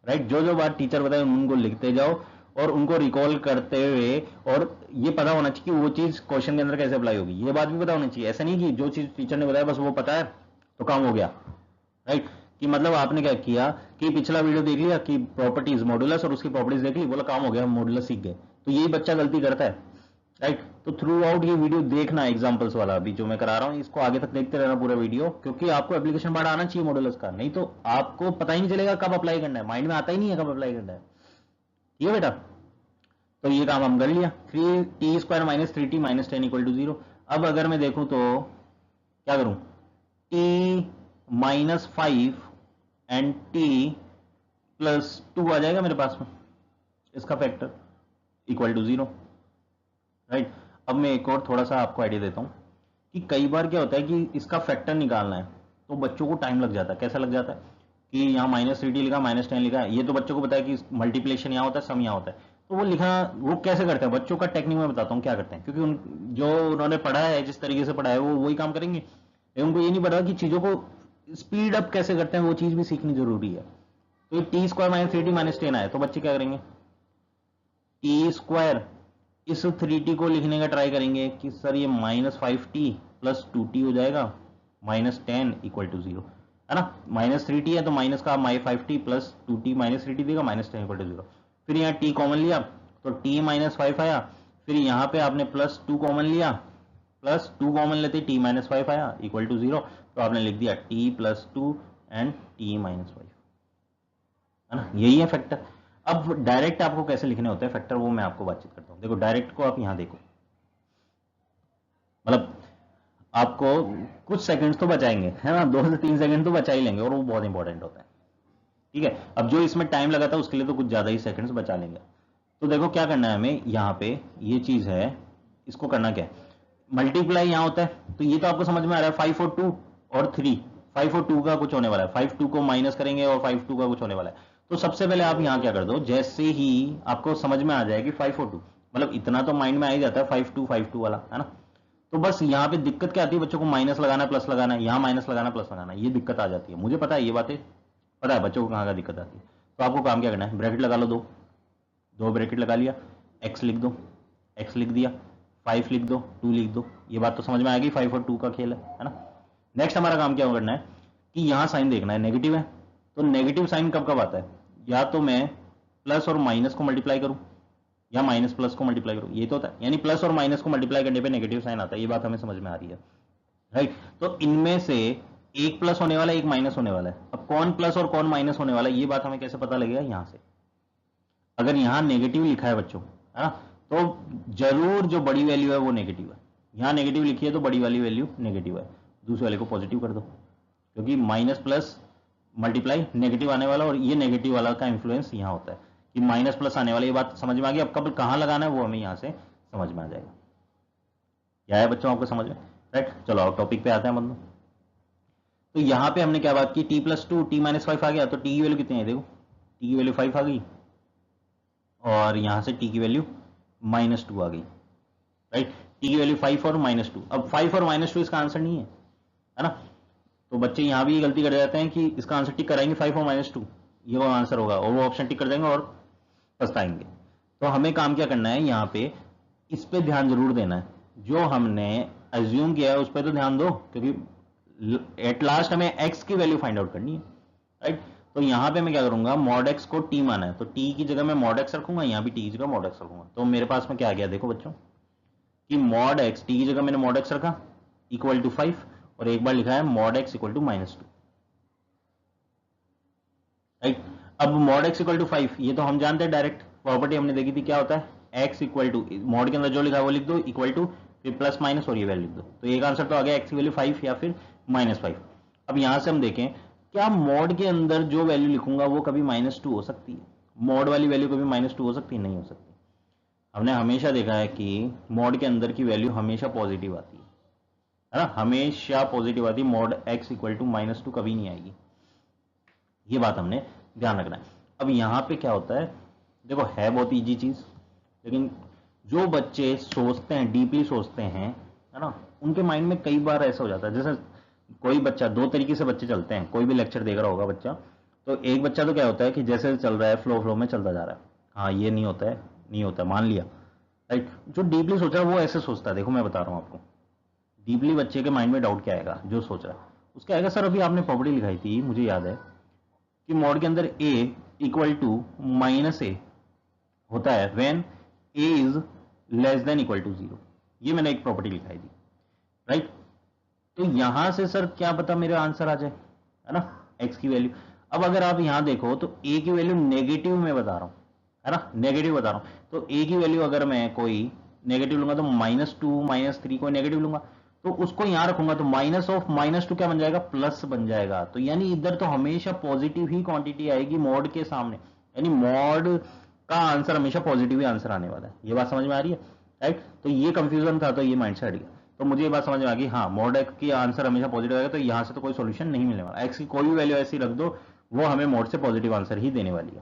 राइट। जो जो बात टीचर बताए उनको लिखते जाओ और उनको रिकॉल करते हुए, और ये पता होना चाहिए कि वो चीज क्वेश्चन के अंदर कैसे अप्लाई होगी, ये बात भी पता होनी चाहिए। ऐसा नहीं कि जो चीज टीचर ने बताया बस वो पता है तो काम हो गया, राइट। कि मतलब आपने क्या किया कि पिछला वीडियो देख लिया कि प्रॉपर्टीज मॉडुलस और उसकी प्रॉपर्टीज देख ली, बोला काम हो गया, मॉडुलस सीख गए। तो यही बच्चा गलती करता है, राइट। तो थ्रू आउट ये वीडियो देखना, एग्जांपल्स वाला अभी जो मैं करा रहा हूं इसको आगे तक देखते रहना पूरा वीडियो, क्योंकि आपको एप्लीकेशन पार्ट आना चाहिए मॉडुलस का, नहीं तो आपको पता ही नहीं चलेगा कब अप्लाई करना है, माइंड में आता ही नहीं है कब अप्लाई करना है। ठीक है बेटा, तो ये काम हम कर लिया। 3t² - 3t - 10 = 0। अब अगर मैं देखूं तो क्या करूं, t - 5 एंड t + 2 आ जाएगा मेरे पास में, इसका फैक्टर इक्वल टू 0, राइट। अब मैं एक और थोड़ा सा आपको आइडिया देता हूं कि कई बार क्या होता है कि इसका फैक्टर निकालना है तो बच्चों को टाइम लग जाता है। कैसा लग जाता है कि यहाँ -3t लिखा, -10 लिखा है, ये तो बच्चों को पता है कि मल्टीप्लिकेशन यहाँ होता है, सम यहाँ होता है, तो वो लिखना वो कैसे करते हैं, बच्चों का टेक्निक में बताता हूँ क्या करते हैं, क्योंकि जो उन्होंने पढ़ा है, जिस तरीके से पढ़ा है वो वही काम करेंगे। उनको ये नहीं पता कि चीजों को स्पीड अप कैसे करते हैं, वो चीज भी सीखनी जरूरी है। तो t² - 3t - 10 आए तो बच्चे क्या करेंगे, t² इस 3t को लिखने का ट्राई करेंगे कि सर ये -5t + 2t हो जाएगा, -10 = 0, है ना। -3t है तो माइनस का -5t + 2t -3t देगा, -10 = 0। फिर यहाँ t कॉमन लिया तो t - 5 आया, फिर यहाँ पे आपने +2 कॉमन लिया, +2 कॉमन लेते t - 5 आया इक्वल टू 0, तो आपने लिख दिया t + 2 एंड t - 5, है ना। यही है फैक्टर। अब डायरेक्ट आपको कैसे लिखने होते हैं फैक्टर, वो मैं आपको बातचीत करता हूं। देखो डायरेक्ट को आप यहां देखो, मतलब आपको कुछ सेकंड्स तो बचाएंगे, है ना, 2 से 3 सेकंड तो बचा ही लेंगे, और वो बहुत इंपॉर्टेंट होता है। ठीक है, अब जो इसमें टाइम लगा था उसके लिए तो कुछ ज्यादा ही सेकंड्स बचा लेंगे। तो देखो क्या करना है हमें, यहाँ पे ये चीज है, इसको करना क्या है, मल्टीप्लाई यहाँ होता है, तो ये तो आपको समझ में आ रहा है, 5 और 2 और 3, 5 और 2 का कुछ होने वाला है, 5 2 को माइनस करेंगे और 5 2 का कुछ होने वाला है। तो सबसे पहले आप यहाँ क्या कर दो, जैसे ही आपको समझ में आ जाए कि 5 और 2, मतलब इतना तो माइंड में आ ही जाता है 5 2 वाला, है ना। तो बस यहाँ पे दिक्कत क्या आती है, बच्चों को माइनस लगाना प्लस लगाना, यहाँ माइनस लगाना प्लस लगाना, ये दिक्कत आ जाती है। मुझे पता है ये बातें, पता है बच्चों को कहाँ का दिक्कत आती है। तो आपको काम क्या करना है, ब्रैकेट लगा लो, दो ब्रैकेट लगा लिया, x लिख दो, x लिख दिया, 5 लिख दो, 2 लिख दो। ये बात तो समझ में आ गई, 5 और 2 का खेल है ना। नेक्स्ट हमारा काम क्या करना है कि यहाँ साइन देखना है, नेगेटिव है, तो नेगेटिव साइन कब कब आता है, या तो मैं प्लस और माइनस को मल्टीप्लाई करूं या माइनस प्लस को मल्टीप्लाई करूं, ये तो होता है, यानी प्लस और माइनस को मल्टीप्लाई करने पे नेगेटिव साइन आता है। ये बात हमें समझ में आ रही है, राइट। तो इनमें से एक प्लस होने वाला है, एक माइनस होने वाला है। अब कौन प्लस और कौन माइनस होने वाला है, ये बात हमें कैसे पता लगेगा, यहां से अगर यहां नेगेटिव लिखा है बच्चों, है ना, तो जरूर जो बड़ी वैल्यू है वो नेगेटिव है। यहां नेगेटिव लिखी है तो बड़ी वाली वैल्यू नेगेटिव है, दूसरे वाले को पॉजिटिव कर दो, क्योंकि माइनस प्लस मल्टीप्लाई नेगेटिव आने वाला, और ये नेगेटिव वाला का इंफ्लुएंस यहां होता है कि माइनस प्लस आने वाला। ये बात समझ में आ गई। अब कब कहां लगाना है वो हमें यहां से समझ में आ जाएगा। क्या है बच्चों आपको समझ में, राइट। चलो अब टॉपिक पे आते हैं बंदो। तो यहां पे हमने क्या बात की, t + 2 t - 5 आ गया, तो t की वैल्यू कितनी है, देखो t की वैल्यू 5 आ गई, और यहां से t की वैल्यू -2 आ गई, राइट। t की वैल्यू 5 और -2। अब 5 और -2 इसका आंसर नहीं है ना। तो बच्चे यहां भी गलती कर जाते हैं कि इसका आंसर टिक कराएंगे 5 और -2, ये वो आंसर होगा, और वो ऑप्शन टिक कर देंगे और पछताएंगे। तो हमें काम क्या करना है, यहाँ पे इस पे ध्यान जरूर देना है, जो हमने एज्यूम किया है उस पर तो ध्यान दो, क्योंकि एट लास्ट हमें x की वैल्यू फाइंड आउट करनी है, राइट। तो यहां पे मैं क्या करूंगा, मॉड x को t माना है, तो t की जगह मैं मॉड x रखूंगा, यहां भी t की जगह मॉड x रखूंगा। तो मेरे पास में क्या आ गया, देखो बच्चों कि मॉड x, t की जगह मैंने मॉड x रखा इक्वल टू 5, और एक बार लिखा है mod x equal to -2, right. अब मॉड x इक्वल टू 5, ये तो हम जानते हैं, डायरेक्ट प्रॉपर्टी हमने देखी थी, क्या होता है x इक्वल टू, मॉड के अंदर जो लिखा है वो लिख दो, इक्वल टू, फिर प्लस माइनस और ये वैल्यू लिख दो। तो एक आंसर तो आ गया x की वैल्यू 5 या फिर -5। अब यहां से हम देखें, क्या मॉड के अंदर जो वैल्यू लिखूंगा वो कभी -2 हो सकती है, मॉड वाली वैल्यू कभी -2 हो सकती है, नहीं हो सकती। हमने हमेशा देखा है कि मॉड के अंदर की वैल्यू हमेशा पॉजिटिव आती है ना, हमेशा पॉजिटिव आती है, मॉड x इक्वल टू -2 कभी नहीं आएगी, ये बात हमने ध्यान रखना है। अब यहां पे क्या होता है, देखो है बहुत इजी चीज, लेकिन जो बच्चे सोचते हैं, डीपली सोचते हैं, है ना, उनके माइंड में कई बार ऐसा हो जाता है, जैसे कोई बच्चा, दो तरीके से बच्चे चलते हैं, कोई भी लेक्चर देख रहा होगा बच्चा, तो एक बच्चा तो क्या होता है कि जैसे चल रहा है फ्लो में चलता जा रहा है, हाँ ये नहीं होता है, नहीं होता, मान लिया, राइट। जो डीपली सोच रहा है वो ऐसे सोचता है, देखो मैं बता रहा हूँ आपको, डीपली बच्चे के माइंड में डाउट क्या आएगा, जो सोच रहा है उसका आएगा, सर अभी आपने प्रॉपर्टी लिखाई थी, मुझे याद है कि मॉड के अंदर a equal to minus a होता है when a is less than equal to zero, ये मैंने एक प्रॉपर्टी लिखाई थी, राइट। तो यहां से सर क्या पता मेरा आंसर आ जाए, है ना, एक्स की वैल्यू। अब अगर आप यहां देखो तो ए की वैल्यू नेगेटिव में बता रहा हूं, है ना, नेगेटिव बता रहा हूं, तो ए की वैल्यू अगर मैं कोई नेगेटिव लूंगा तो -2 -3 कोई नेगेटिव लूंगा, तो उसको यहां रखूंगा तो माइनस ऑफ -2 क्या बन जाएगा, प्लस बन जाएगा। तो यानी इधर तो हमेशा पॉजिटिव ही क्वांटिटी आएगी मॉड के सामने, यानी मॉड का आंसर हमेशा पॉजिटिव ही आंसर आने वाला है। ये बात समझ में आ रही है, राइट। तो ये कंफ्यूजन था, तो ये माइंड से हट गया, तो मुझे ये बात समझ में आ गई, हाँ मॉड एक्स की आंसर हमेशा पॉजिटिव आएगा, तो यहां से तो कोई सॉल्यूशन नहीं मिलने वाला, एक्स की कोई भी वैल्यू ऐसी रख दो वो हमें मॉड से पॉजिटिव आंसर ही देने वाली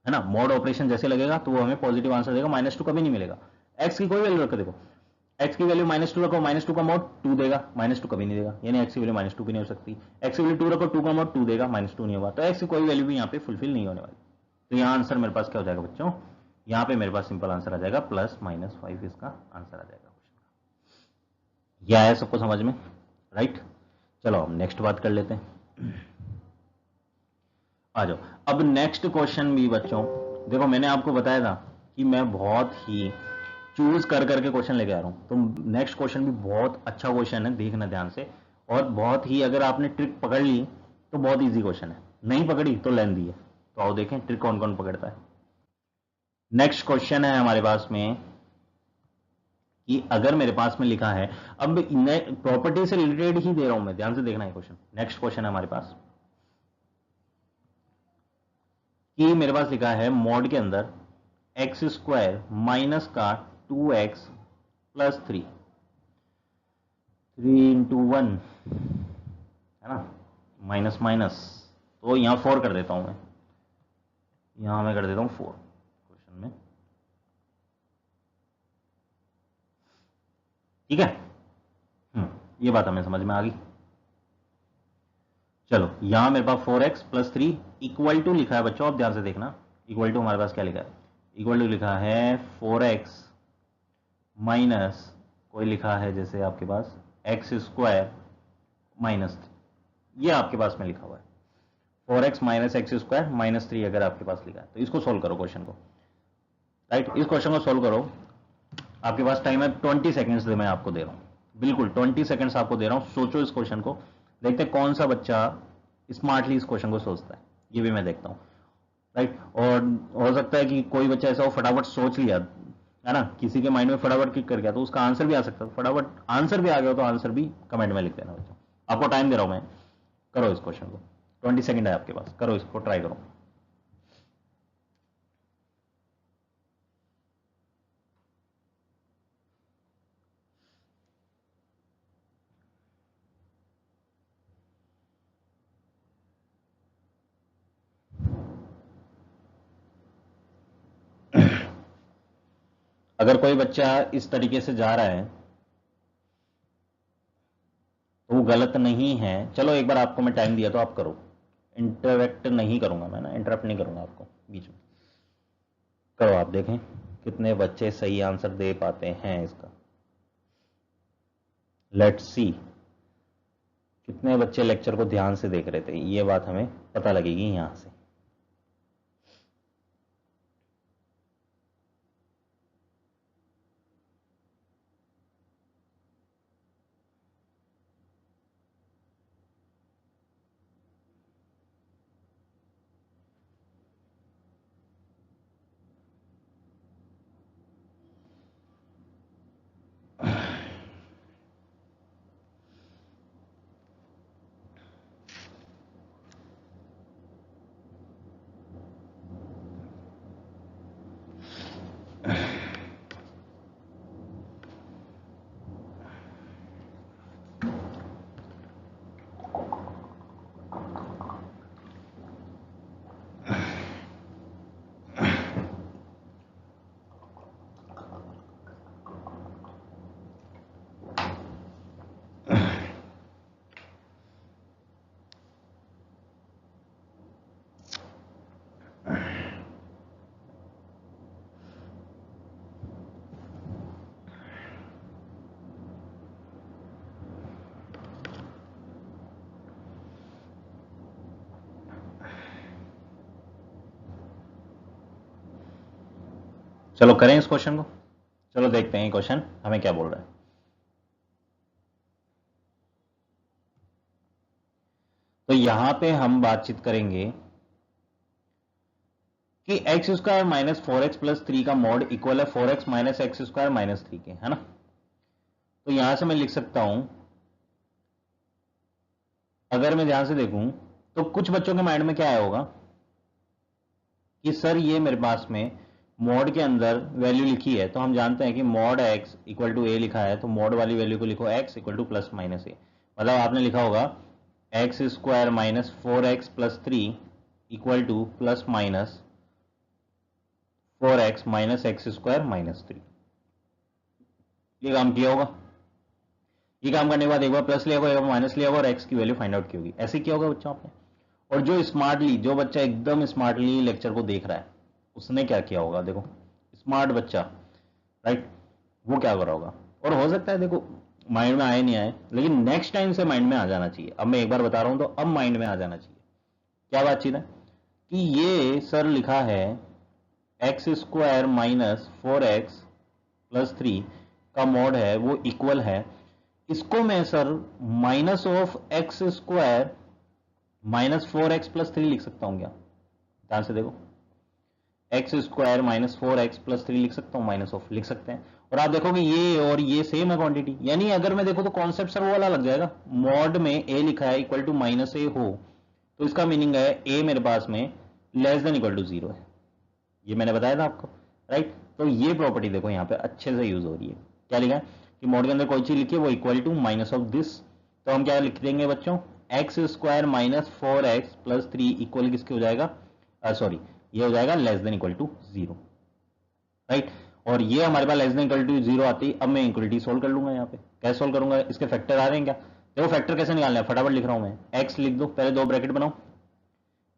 है ना। मॉड ऑपरेशन जैसे लगेगा तो वो हमें पॉजिटिव आंसर देगा, -2 कभी नहीं मिलेगा। एक्स की कोई वैल्यू रख देखो, एक्स की वैल्यू -2 रखो, -2 का मॉड 2 देगा, -2 कभी नहीं देगा, यानी एक्स की वैल्यू -2 भी नहीं हो सकती। एक्स की वैल्यू 2 रखो, 2 का मॉड 2 देगा, -2 नहीं होगा, तो एक्स की कोई वैल्यू भी यहाँ पे फुलफिल नहीं होने वाली। तो यहाँ आंसर मेरे पास क्या हो जाएगा बच्चों, यहाँ पे मेरे पास सिंपल आंसर आ जाएगा +-5 इसका आंसर आ जाएगा। यह आया सबको समझ में, राइट। चलो हम नेक्स्ट बात कर लेते हैं, आ जाओ। अब नेक्स्ट क्वेश्चन भी बच्चों देखो, मैंने आपको बताया था कि मैं बहुत ही चूज कर करके क्वेश्चन लेके आ रहा हूं, तो नेक्स्ट क्वेश्चन भी बहुत अच्छा क्वेश्चन है, देखना ध्यान से, और बहुत ही, अगर आपने ट्रिक पकड़ ली तो बहुत इजी क्वेश्चन है, नहीं पकड़ी तो लेंदी है। तो आओ देखें ट्रिक कौन कौन पकड़ता है। नेक्स्ट क्वेश्चन है हमारे पास में कि अगर मेरे पास में लिखा है, अब प्रॉपर्टी से रिलेटेड ही दे रहा हूं मैं, ध्यान से देखना है क्वेश्चन। नेक्स्ट क्वेश्चन है हमारे पास कि मेरे पास लिखा है मॉड के अंदर x² माइनस का 2x + 3 × 1, है ना, माइनस माइनस, तो यहां 4 कर देता हूं मैं, यहां मैं कर देता हूं 4 क्वेश्चन में, ठीक है। ये बात हमें समझ में आ गई। चलो यहां मेरे पास 4x + 3 इक्वल टू लिखा है बच्चों, आप ध्यान से देखना, इक्वल टू हमारे पास क्या लिखा है, इक्वल टू लिखा है 4x माइनस, कोई लिखा है जैसे आपके पास x² -3, ये आपके पास में लिखा हुआ है 4x - x² -3, अगर आपके पास लिखा है तो इसको सोल्व करो क्वेश्चन को, राइट। इस क्वेश्चन को सोल्व करो, आपके पास टाइम है 20 सेकेंड्स मैं आपको दे रहा हूं, बिल्कुल 20 सेकेंड्स आपको दे रहा हूं, सोचो इस क्वेश्चन को, देखते हैं कौन सा बच्चा स्मार्टली इस क्वेश्चन को सोचता है, ये भी मैं देखता हूं, राइट। और हो सकता है कि कोई बच्चा ऐसा हो फटाफट सोच लिया, है ना, किसी के माइंड में फटाफट क्लिक कर गया तो उसका आंसर भी आ सकता है, फटाफट आंसर भी आ गया तो आंसर भी कमेंट में लिख देना बच्चों। आपको टाइम दे रहा हूं मैं, करो इस क्वेश्चन को, 20 सेकंड है आपके पास, करो इसको, ट्राई करो। अगर कोई बच्चा इस तरीके से जा रहा है तो वो गलत नहीं है। चलो एक बार आपको मैं टाइम दिया तो आप करो, इंटरेक्ट नहीं करूंगा मैं ना, इंटरप्ट नहीं करूंगा आपको बीच में, करो आप देखें कितने बच्चे सही आंसर दे पाते हैं इसका, लेट्स सी कितने बच्चे लेक्चर को ध्यान से देख रहे थे, ये बात हमें पता लगेगी यहां से। चलो करें इस क्वेश्चन को, चलो देखते हैं क्वेश्चन हमें क्या बोल रहा है। तो यहां पे हम बातचीत करेंगे कि x square minus 4x plus 3 का मॉड इक्वल है 4x minus x square minus 3 के, है ना। तो यहां से मैं लिख सकता हूं, अगर मैं ध्यान से देखूं तो कुछ बच्चों के माइंड में क्या आया होगा कि सर ये मेरे पास में मॉड के अंदर वैल्यू लिखी है, तो हम जानते हैं कि mod x equal to a लिखा है, तो मॉड वाली वैल्यू को लिखो x equal to plus minus a. मतलब आपने लिखा होगा x square minus 4x plus 3 equal to plus minus 4x minus x square minus 3। ये काम किया होगा। ये काम करने के बाद एक बार प्लस लिया होगा, एक बार माइनस लिया होगा और एक्स की वैल्यू फाइंड आउट की होगी। ऐसे किया होगा बच्चों आपने। और जो बच्चा एकदम स्मार्टली लेक्चर को देख रहा है, उसने क्या किया होगा, देखो स्मार्ट बच्चा, राइट, वो क्या कर रहा होगा। और हो सकता है देखो माइंड में आए नहीं आए, लेकिन नेक्स्ट टाइम से माइंड में आ जाना चाहिए। अब मैं एक बार बता रहा हूं तो अब माइंड में आ जाना चाहिए। क्या बातचीत है कि ये सर लिखा है x square minus 4x plus 3 का मॉड है वो इक्वल है, इसको मैं sir minus of x square minus 4x plus 3 लिख सकता हूं क्या। ध्यान से देखो, x square minus 4x plus 3 लिख सकता हूं, माइनस ऑफ लिख सकते हैं। और आप देखोगे ये और ये सेम है क्वांटिटी, यानी अगर मैं देखो तो कॉन्सेप्ट सर वो वाला लग जाएगा। मॉड में ए लिखा है इक्वल टू माइनस ए हो, तो इसका मीनिंग है ए मेरे पास में लेस देन इक्वल टू 0 है। ये मैंने बताया था आपको, राइट। तो ये प्रॉपर्टी देखो यहाँ पे अच्छे से यूज हो रही है। क्या लिखा है कि मॉड के अंदर कोई चीज लिखी है वो equal to minus of this, तो हम क्या लिख देंगे बच्चों, x square minus 4x plus 3 equal किसके हो जाएगा, सॉरी ये हो जाएगा less than equal to 0, right. और ये हमारे पास लेस देन इक्वल टू 0 आती। अब मैं इक्वलिटी सोल्व कर लूंगा। यहाँ पे कैसे सोल्व करूंगा, इसके फैक्टर आ रहे हैं क्या, देखो फैक्टर कैसे निकालना है, फटाफट लिख रहा हूं मैं। एक्स लिख दो, पहले दो ब्रैकेट बनाओ,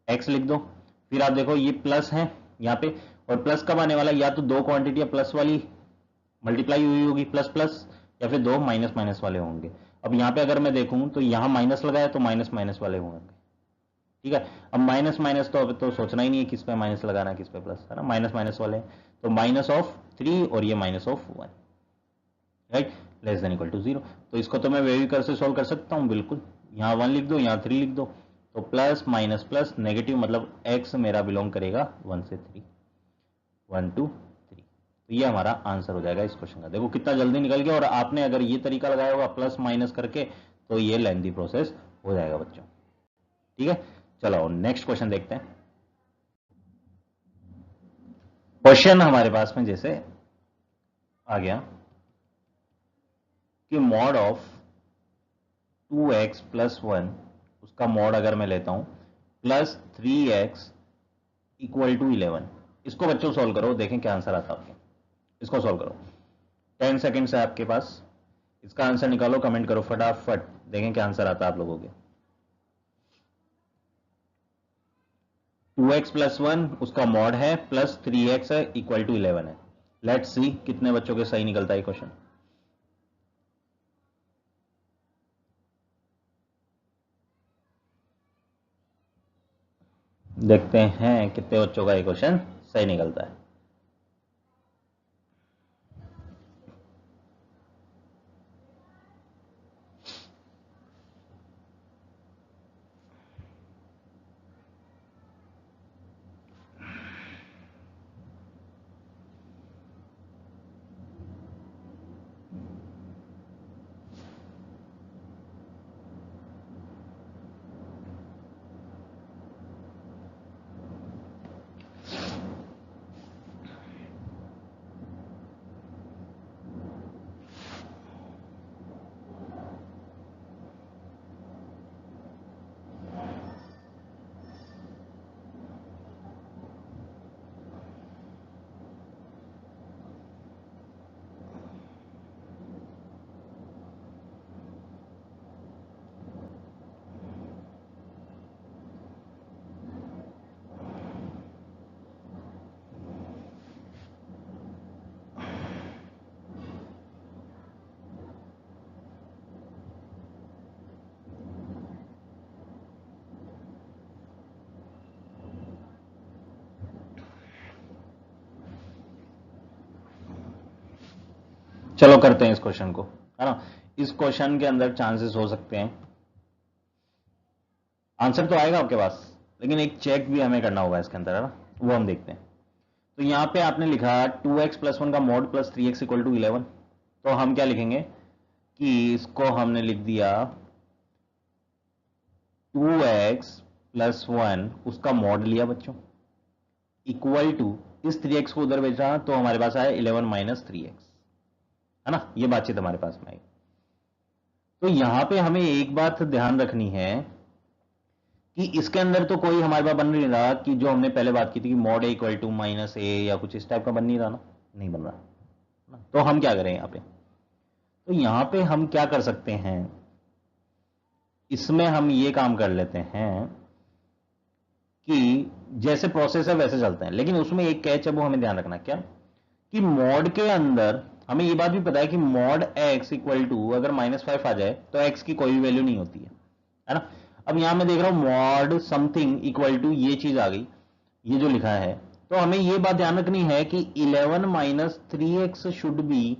एक्स लिख दो, फिर आप देखो ये प्लस है यहाँ पे, और प्लस कब आने वाला, या तो दो क्वांटिटी प्लस वाली मल्टीप्लाई हुई होगी प्लस प्लस, या फिर दो माइनस माइनस वाले होंगे। अब यहाँ पे अगर मैं देखूं तो यहाँ माइनस लगाया तो माइनस माइनस वाले होंगे, ठीक है। अब माइनस माइनस तो अब तो सोचना ही नहीं है किस पे माइनस लगाना है किस पे प्लस, है ना, माइनस माइनस वाले। तो माइनस ऑफ 3 और ये minus of 1, right, less than equal to 0। तो इसको तो मैं वेवी कर से सोल्व कर सकता हूँ बिल्कुल। यहाँ 1 लिख दो, यहाँ 3 लिख दो, तो प्लस माइनस प्लस नेगेटिव, मतलब एक्स मेरा बिलोंग करेगा 1 से 3, 1 2 3। तो ये हमारा आंसर हो जाएगा इस क्वेश्चन का। देखो कितना जल्दी निकल गया, और आपने अगर ये तरीका लगाया होगा प्लस माइनस करके तो ये लेंथी प्रोसेस हो जाएगा बच्चों, ठीक है। चलो नेक्स्ट क्वेश्चन देखते हैं। क्वेश्चन हमारे पास में जैसे आ गया कि मॉड ऑफ 2x प्लस 1, उसका मॉड अगर मैं लेता हूं प्लस 3x इक्वल टू 11। इसको बच्चों सॉल्व करो, देखें क्या आंसर आता है आपके। इसको सॉल्व करो, 10 सेकेंड है आपके पास, इसका आंसर निकालो, कमेंट करो फटाफट, देखें क्या आंसर आता है आप लोगों के। 2x प्लस 1 उसका मॉड है, प्लस 3x है, इक्वल टू 11 है। लेट्स सी कितने बच्चों के सही निकलता है क्वेश्चन। देखते हैं कितने बच्चों का ये क्वेश्चन सही निकलता है। चलो करते हैं इस क्वेश्चन को, है ना। इस क्वेश्चन के अंदर चांसेस हो सकते हैं, आंसर तो आएगा आपके पास, लेकिन एक चेक भी हमें करना होगा इसके अंदर, है ना, वो हम देखते हैं। तो यहां पे आपने लिखा 2x+1 का mod plus 3x equal to 11, तो हम क्या लिखेंगे कि इसको हमने लिख दिया 2x+1 उसका मॉड लिया बच्चों, इक्वल टू इस 3x को उधर भेजा तो हमारे पास आया 11 माइनस 3x, है ना, ये बातचीत हमारे पास में आई। तो यहां पे हमें एक बात ध्यान रखनी है कि इसके अंदर तो कोई हमारे पास बन नहीं रहा कि जो हमने पहले बात की थी कि mod a equal to minus a या कुछ इस टाइप का बन नहीं रहा ना, नहीं बन रहा। तो हम क्या करें यहां पे, तो यहां पे हम क्या कर सकते हैं, इसमें हम ये काम कर लेते हैं कि जैसे प्रोसेस है वैसे चलते हैं, लेकिन उसमें एक कैच है, वो हमें ध्यान रखना क्या कि मॉड के अंदर हमें ये बात भी पता है कि मॉड एक्स इक्वल टू अगर -5 आ जाए तो एक्स की कोई वैल्यू नहीं होती है ना। अब यहां मैं देख रहा हूं मॉड समथिंग इक्वल टू ये चीज आ गई, ये जो लिखा है, तो हमें ये बात ध्यान रखनी है कि 11 minus 3x should be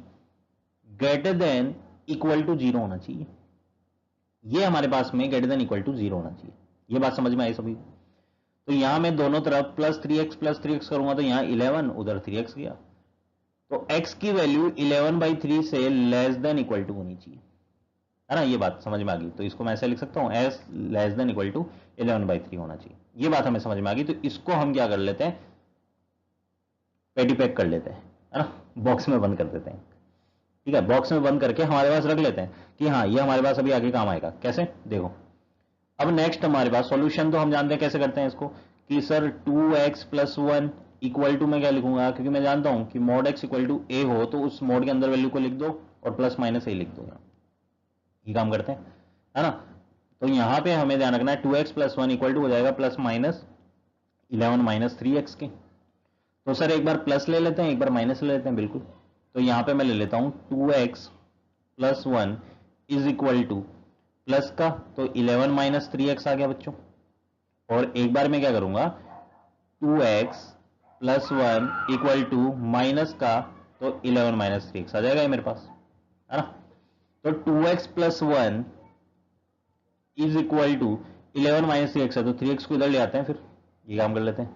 greater than equal to 0 होना चाहिए, ये हमारे पास में ग्रेटर देन इक्वल टू 0 होना चाहिए। ये बात समझ में आई सभी? तो यहां मैं दोनों तरफ प्लस 3x करूंगा तो यहां 11 उधर 3x गया, तो x की वैल्यू 11/3 से लेस देन इक्वल टू होनी चाहिए, है ना। ये बात समझ में आ गई, तो इसको मैं ऐसे लिख सकता हूं x less than equal to 11/3 होना चाहिए। ये बात हमें समझ में आ गई, तो इसको हम क्या कर लेते हैं, पेटी पैक कर लेते हैं, है ना, बॉक्स में बंद कर देते हैं। ठीक है, बॉक्स में बंद करके हमारे पास रख लेते हैं कि हाँ ये हमारे पास अभी आगे काम आएगा। कैसे, देखो अब नेक्स्ट हमारे पास सॉल्यूशन तो हम जानते हैं कैसे करते हैं इसको, कि सर 2x+1 इक्वल टू मैं क्या लिखूंगा, क्योंकि मैं जानता हूं कि मॉड x इक्वल टू ए हो तो उस मॉड के अंदर वैल्यू को लिख दो और प्लस माइनस ए लिख दो, ये काम करते हैं, है ना। तो यहां पे हमें ध्यान रखना है 2x+1 इक्वल टू हो जाएगा प्लस माइनस 11 माइनस 3x के। तो सर एक बार प्लस ले लेते हैं, एक बार माइनस ले लेते हैं, बिल्कुल। तो यहां पे मैं ले लेता हूं 2x+1 is equal to plus का तो 11 माइनस 3x आ गया बच्चों, और एक बार मैं क्या करूंगा 2x+1 इक्वल टू माइनस का तो 11 माइनस 3x आ जाएगा ये मेरे पास, है ना। तो 2x+1 is equal to 11 minus 3x है, तो 3x को इधर ले आते हैं, फिर ये काम कर लेते हैं,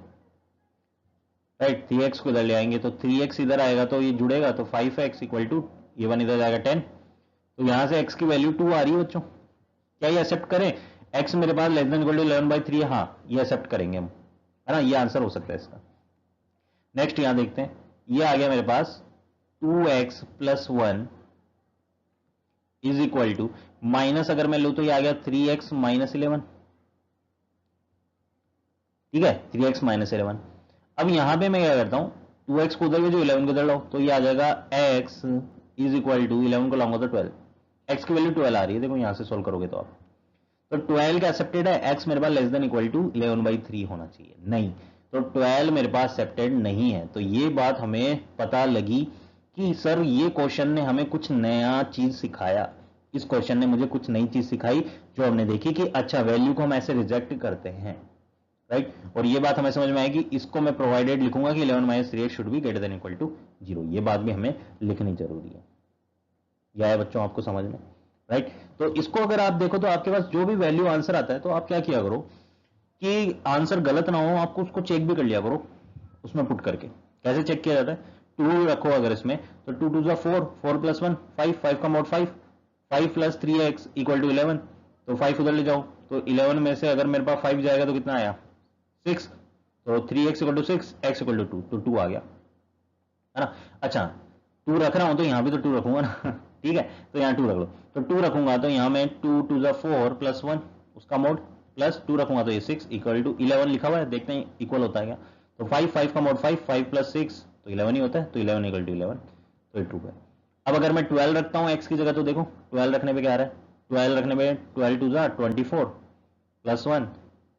राइट। 3x को इधर ले आएंगे तो 3x इधर आएगा तो ये जुड़ेगा, तो 5x इक्वल टू ये 1 इधर जाएगा 10, तो यहां से x की वैल्यू 2 आ रही है बच्चों। क्या ये एक्सेप्ट करें, x मेरे पास लेस देन इक्वल टू 11/3 है, हाँ ये एक्सेप्ट करेंगे हम, है ना, ये आंसर हो सकता है इसका। नेक्स्ट यहां देखते हैं, ये आ गया मेरे पास 2x+1 is equal to minus अगर मैं लू तो ये आ गया 3x माइनस 11, ठीक है, 3x माइनस 11। अब यहां पे मैं क्या करता हूं 2x को उधर भेजो 11 को उधर लाओ, तो ये आ जाएगा x इज इक्वल टू 11 को लाऊंगा तो 12, x की वैल्यू 12 आ रही है, देखो यहां से सोल्व करोगे तो आप, तो 12 का एक्सेप्टेड है, x मेरे पास लेस देन इक्वल टू 11/3 होना चाहिए, नहीं, तो 12 मेरे पास एक्सेप्टेड नहीं है। तो ये बात हमें पता लगी कि सर ये क्वेश्चन ने हमें कुछ नया चीज सिखाया, इस क्वेश्चन ने मुझे कुछ नई चीज सिखाई जो हमने देखी कि अच्छा वैल्यू को हम ऐसे रिजेक्ट करते हैं, राइट। और ये बात हमें समझ में आएगी, इसको मैं प्रोवाइडेड लिखूंगा कि 11 minus 3x should be greater than equal to 0, ये बात भी हमें लिखनी जरूरी है। यह है बच्चों आपको समझ में, राइट। तो इसको अगर आप देखो तो आपके पास जो भी वैल्यू आंसर आता है तो आप क्या किया करो कि आंसर गलत ना हो, आपको उसको चेक भी कर लिया करो उसमें पुट करके। कैसे चेक किया जाता है, 2 रखो अगर इसमें तो 2 2 4, 4 + 1 5, 5 का मोड 5, 5 + 3x इक्वल टू 11, तो 5 उधर ले जाओ, तो 11 में से अगर मेरे पास 5 जाएगा तो कितना आया 6, तो 3x equal to 6, x equal to 2, तो 2 आ गया, है ना। अच्छा 2 रख रहा हूं तो यहां भी तो 2 रखूंगा ना ठीक है, तो यहां 2 रख लो, तो 2 रखूंगा तो यहां मैं 2 2 4 + 1 उसका मोड प्लस 2 रखूंगा तो ये 6 इक्वल टू 11 लिखा हुआ है, देखते हैं इक्वल होता है क्या, तो 5 5 का मोड 5, 5 + 6 तो 11 ही होता है, तो 11 इक्वल टू 11, तो ये ट्रू है। अब अगर मैं 12 रखता हूं x की जगह, तो देखो 12 रखने पे क्या आ रहा है, 12 रखने पे 12 2 24 + 1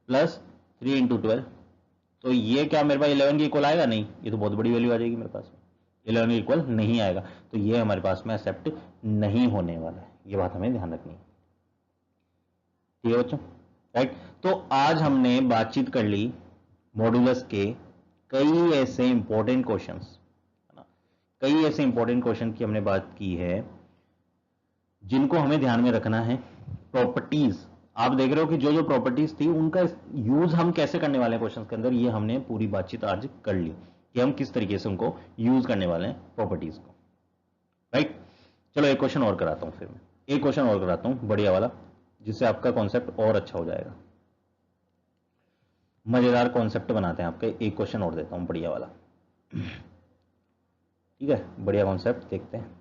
प्लस 3 × 12, तो ये क्या मेरे पास 11 के इक्वल आएगा, नहीं, ये तो बहुत बड़ी वैल्यू आ जाएगी मेरे पास, 11 के इक्वल नहीं आएगा, तो ये हमारे पास में एक्सेप्ट नहीं होने वाला है, ये बात हमें ध्यान रखनी है, ठीक है बच्चों, राइट। तो आज हमने बातचीत कर ली मॉड्यूलस के कई ऐसे इंपॉर्टेंट क्वेश्चंस, है ना, कई ऐसे इंपॉर्टेंट क्वेश्चन की हमने बात की है जिनको हमें ध्यान में रखना है। प्रॉपर्टीज आप देख रहे हो कि जो जो प्रॉपर्टीज थी उनका यूज हम कैसे करने वाले हैं क्वेश्चन के अंदर, ये हमने पूरी बातचीत आज कर ली कि हम किस तरीके से उनको यूज करने वाले हैं प्रॉपर्टीज को, राइट। चलो एक क्वेश्चन और कराता हूं, फिर मैं एक क्वेश्चन और कराता हूं बढ़िया वाला, जिससे आपका कॉन्सेप्ट और अच्छा हो जाएगा। मजेदार कॉन्सेप्ट बनाते हैं आपके, एक क्वेश्चन और देता हूं बढ़िया वाला, ठीक है। बढ़िया कॉन्सेप्ट देखते हैं।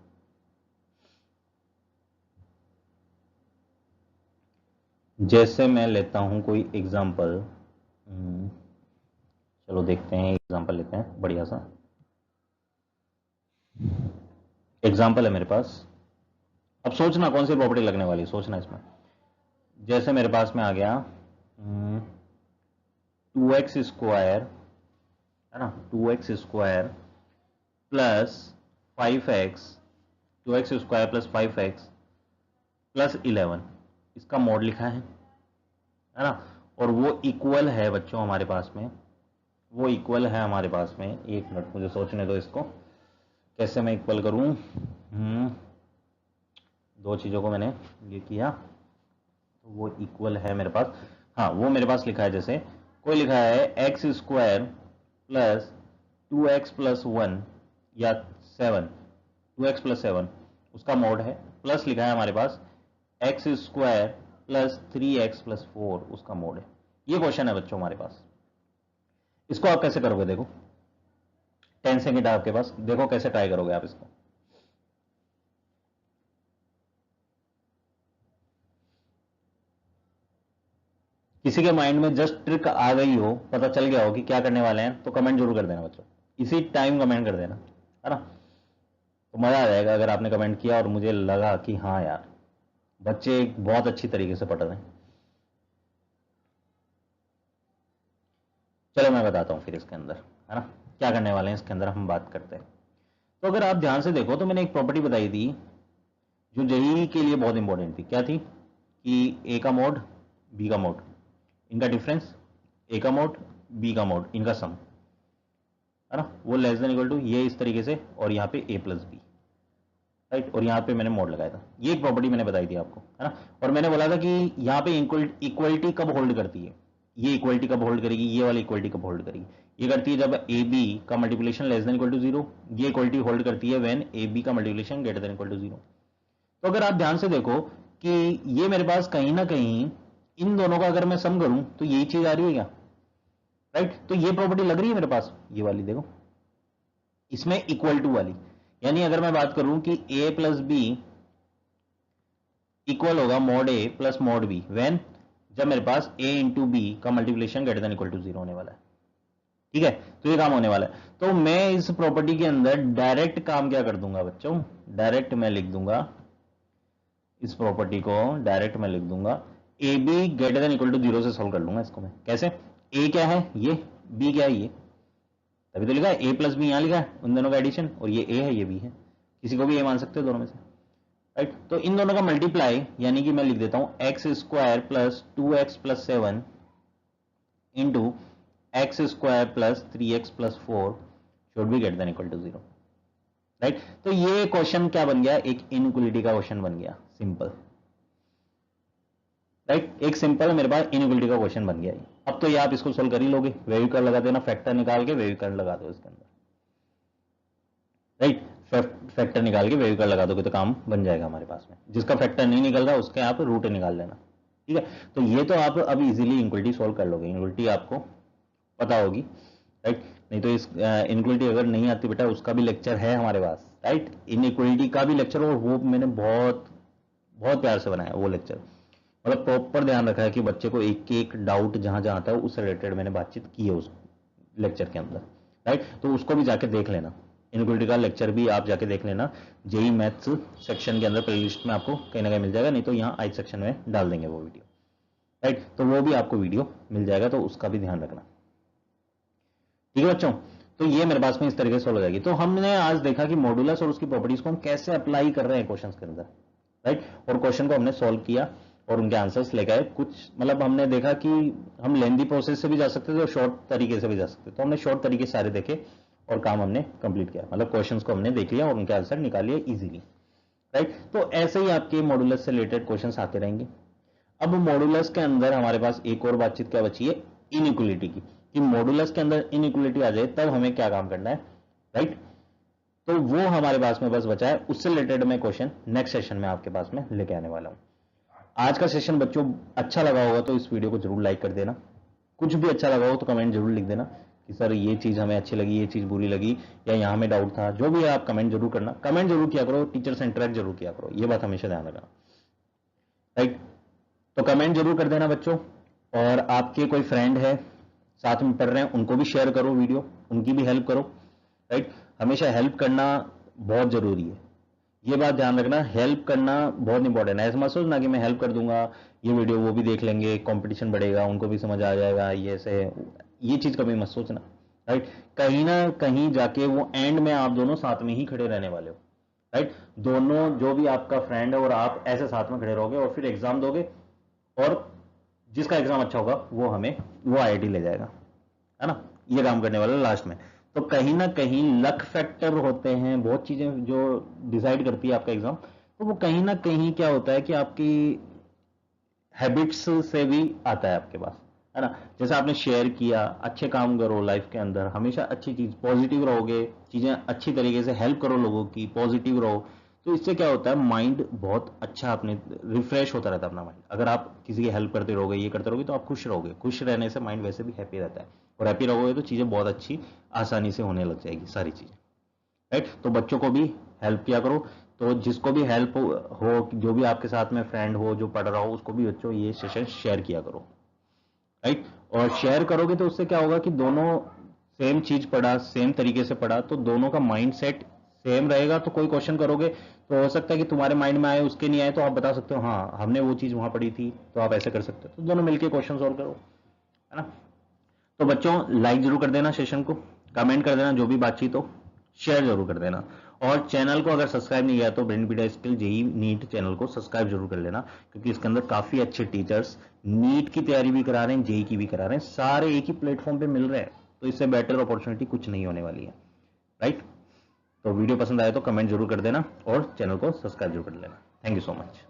जैसे मैं लेता हूं कोई एग्जांपल, चलो देखते हैं एग्जांपल लेते हैं बढ़िया सा एग्जांपल है मेरे पास। अब सोचना कौन सी प्रॉपर्टी लगने वाली है, सोचना इसमें। जैसे मेरे पास में आ गया 2x स्क्वायर, है ना, 2x square plus 5x, 2x square plus 5x plus 11, इसका मॉड लिखा है ना, और वो इक्वल है बच्चों हमारे पास में, वो इक्वल है हमारे पास में। एक मिनट मुझे सोचने दो इसको, कैसे मैं इक्वल करूं। दो चीजों को मैंने ये किया, तो वो इक्वल है मेरे पास। हाँ, वो मेरे पास लिखा है, जैसे कोई लिखा है x square plus 2x plus 1 या 7, 2x प्लस 7 उसका मोड है, प्लस लिखा है हमारे पास x square plus 3x plus 4 उसका मोड है। ये क्वेश्चन है बच्चों हमारे पास। इसको आप कैसे करोगे, देखो 10 सेकेंड आपके पास, देखो कैसे ट्राई करोगे आप इसको। किसी के माइंड में जस्ट ट्रिक आ गई हो, पता चल गया हो कि क्या करने वाले हैं, तो कमेंट जरूर कर देना बच्चों, इसी टाइम कमेंट कर देना, है ना। तो मजा आ जाएगा अगर आपने कमेंट किया और मुझे लगा कि हाँ यार बच्चे बहुत अच्छी तरीके से पढ़ रहे हैं। चलो मैं बताता हूं फिर इसके अंदर, है ना, क्या करने वाले हैं इसके अंदर हम बात करते हैं। तो अगर आप ध्यान से देखो तो मैंने एक प्रॉपर्टी बताई थी जो जेईई के लिए बहुत इंपॉर्टेंट थी। क्या थी कि ए का मोड, बी का मोड, इनका डिफरेंस, ए का मोड, बी का मोड, इनका सम, है ना, वो लेस देन इक्वल टू ये इस तरीके से, और यहाँ पे ए प्लस बी, राइट, और यहाँ पे मैंने मोड लगाया था। ये एक प्रॉपर्टी मैंने बताई थी आपको, है ना, और मैंने बोला था कि यहाँ पे इक्वलिटी कब होल्ड करती है, ये इक्वलिटी कब होल्ड करेगी, ये वाली इक्वलिटी कब होल्ड करेगी, ये करती है जब ए बी का multiplication less than equal to 0। ये इक्वलिटी होल्ड करती है व्हेन ए बी का multiplication greater than equal to 0। तो अगर आप ध्यान से देखो कि ये मेरे पास कहीं ना कहीं इन दोनों का अगर मैं सम करूं तो यही चीज आ रही है क्या, राइट। तो ये प्रॉपर्टी लग रही है मेरे पास, ये वाली देखो, इसमें इक्वल टू वाली, यानी अगर मैं बात करूं कि a प्लस बी इक्वल होगा mod a plus mod b when, जब मेरे पास a इंटू बी का multiplication greater than equal to 0 होने वाला है, ठीक है। तो ये काम होने वाला है। तो मैं इस प्रॉपर्टी के अंदर डायरेक्ट काम क्या कर दूंगा बच्चों, डायरेक्ट मैं लिख दूंगा इस प्रॉपर्टी को, डायरेक्ट मैं लिख दूंगा a b greater than equal to 0 से सॉल्व कर लूंगा इसको मैं। कैसे, ए क्या है ये, बी क्या है ये, तभी तो लिखा है ए प्लस बी, यहां लिखा है उन दोनों का एडिशन, और ये ए है ये बी है, किसी को भी ए मान सकते हो दोनों में से, राइट। तो इन दोनों का मल्टीप्लाई, यानी कि मैं लिख देता हूं x square plus 2x plus 7 into x square plus 3x plus 4 should be greater than equal to 0, right. तो ये क्वेश्चन क्या बन गया, एक इनइक्वलिटी का क्वेश्चन बन गया, सिंपल, राइट। एक सिंपल मेरे पास इनइक्वलिटी का क्वेश्चन बन गया। अब तो ये आप इसको सोल्व कर ही लोगे, वेविकर लगा देना, फैक्टर निकाल के वेविकर लगा दो इसके अंदर, राइट। फैक्टर निकाल के वेविकर लगा दोगे तो काम बन जाएगा हमारे पास में। जिसका फैक्टर नहीं निकल रहा उसके आप रूट निकाल लेना, ठीक है। तो ये तो आप अब इजीली इनइक्वलिटी सोल्व कर लोगे, इनइक्वलिटी आपको पता होगी, राइट। नहीं तो इस इनइक्वलिटी अगर नहीं आती बेटा, उसका भी लेक्चर है हमारे पास, राइट, इनइक्वलिटी का भी लेक्चर, और वो मैंने बहुत बहुत प्यार से बनाया वो लेक्चर, मतलब प्रॉपर ध्यान रखा है कि बच्चे को एक एक डाउट जहां जहां आता है उससे रिलेटेड मैंने बातचीत की है उस लेक्चर के अंदर, राइट। तो उसको भी जाके देख लेना, इनइक्वलिटी का लेक्चर भी आप जाके देख लेना, जेई मैथ्स सेक्शन के अंदर प्लेलिस्ट में आपको कहीं ना कहीं मिल जाएगा, नहीं तो यहाँ आई सेक्शन में डाल देंगे वो वीडियो, राइट। तो वो भी आपको वीडियो मिल जाएगा, तो उसका भी ध्यान रखना, ठीक है बच्चों। तो ये मेरे पास में इस तरीके से सोल्व हो जाएगी। तो हमने आज देखा कि मॉडुलस और उसकी प्रॉपर्टीज को हम कैसे अप्लाई कर रहे हैं क्वेश्चन के अंदर, राइट, और क्वेश्चन को हमने सोल्व किया और उनके आंसर्स लेकर आए। कुछ मतलब हमने देखा कि हम लेंदी प्रोसेस से भी जा सकते थे और शॉर्ट तरीके से भी जा सकते थे, तो हमने शॉर्ट तरीके सारे देखे और काम हमने कंप्लीट किया, मतलब क्वेश्चंस को हमने देख लिया और उनके आंसर निकाल लिया इजीली, राइट। तो ऐसे ही आपके मॉडुलस से रिलेटेड क्वेश्चंस आते रहेंगे। अब मॉडुलस के अंदर हमारे पास एक और बातचीत क्या बची है, इनइक्वलिटी की, कि मॉडुलस के अंदर इनइक्वलिटी आ जाए तब हमें क्या काम करना है, राइट। तो वो हमारे पास में बस बचा है, उससे रिलेटेड मैं क्वेश्चन नेक्स्ट सेशन में आपके पास में लेके आने वाला हूं। आज का सेशन बच्चों अच्छा लगा होगा तो इस वीडियो को जरूर लाइक कर देना, कुछ भी अच्छा लगा हो तो कमेंट जरूर लिख देना कि सर ये चीज हमें अच्छी लगी, ये चीज बुरी लगी, या यहाँ में डाउट था, जो भी है आप कमेंट जरूर करना, कमेंट जरूर किया करो, टीचर से इंटरेक्ट जरूर किया करो, ये बात हमेशा ध्यान रखना, राइट। तो कमेंट जरूर कर देना बच्चों, और आपके कोई फ्रेंड है साथ में पढ़ रहे हैं उनको भी शेयर करो वीडियो, उनकी भी हेल्प करो, राइट। हमेशा हेल्प करना बहुत जरूरी है, ये बात ध्यान रखना, हेल्प करना बहुत इंपॉर्टेंट है। ऐसा मत सोचना कि मैं हेल्प कर दूंगा ये वीडियो वो भी देख लेंगे, कंपटीशन बढ़ेगा, उनको भी समझ आ जाएगा, ये से ये चीज कभी मत सोचना, राइट। कहीं ना कहीं जाके वो एंड में आप दोनों साथ में ही खड़े रहने वाले हो, राइट। दोनों जो भी आपका फ्रेंड है और आप ऐसे साथ में खड़े रहोगे और फिर एग्जाम दोगे, और जिसका एग्जाम अच्छा होगा वो आईआईटी ले जाएगा, है ना, ये काम करने वाला लास्ट में। तो कहीं ना कहीं लक फैक्टर होते हैं, बहुत चीजें जो डिसाइड करती है आपका एग्जाम, तो वो कहीं ना कहीं क्या होता है कि आपकी हैबिट्स से भी आता है आपके पास, है ना। जैसे आपने शेयर किया, अच्छे काम करो लाइफ के अंदर, हमेशा अच्छी चीज, पॉजिटिव रहोगे, चीजें अच्छी तरीके से हेल्प करो लोगों की, पॉजिटिव रहो, तो इससे क्या होता है माइंड बहुत अच्छा अपने रिफ्रेश होता रहता है अपना माइंड। अगर आप किसी की हेल्प करते रहोगे, ये करते रहोगे, तो आप खुश रहोगे, खुश रहने से माइंड वैसे भी हैप्पी रहता है, और हैप्पी रहोगे तो चीजें बहुत अच्छी आसानी से होने लग जाएगी सारी चीजें, राइट। तो बच्चों को भी हेल्प किया करो, तो जिसको भी हेल्प हो, जो भी आपके साथ में फ्रेंड हो जो पढ़ रहा हो, उसको भी बच्चों ये सेशन शेयर किया करो, राइट। और शेयर करोगे तो उससे क्या होगा कि दोनों सेम चीज पढ़ा, सेम तरीके से पढ़ा, तो दोनों का माइंड सेट सेम रहेगा। तो कोई क्वेश्चन करोगे तो हो सकता है कि तुम्हारे माइंड में आए, उसके नहीं आए, तो आप बता सकते हो हाँ हमने वो चीज वहां पढ़ी थी, तो आप ऐसे कर सकते हो, तो दोनों मिलकर क्वेश्चन सॉल्व करो, है ना। तो बच्चों लाइक जरूर कर देना सेशन को, कमेंट कर देना जो भी बातचीत हो, शेयर जरूर कर देना, और चैनल को अगर सब्सक्राइब नहीं किया तो ब्रेनपीडिया स्किल जेई नीट चैनल को सब्सक्राइब जरूर कर लेना, क्योंकि इसके अंदर काफी अच्छे टीचर्स नीट की तैयारी भी करा रहे हैं, जेई की भी करा रहे हैं, सारे एक ही प्लेटफॉर्म पे मिल रहे हैं, तो इससे बेटर अपॉर्चुनिटी कुछ नहीं होने वाली है, राइट। तो वीडियो पसंद आए तो कमेंट जरूर कर देना और चैनल को सब्सक्राइब जरूर कर लेना। Thank you so much.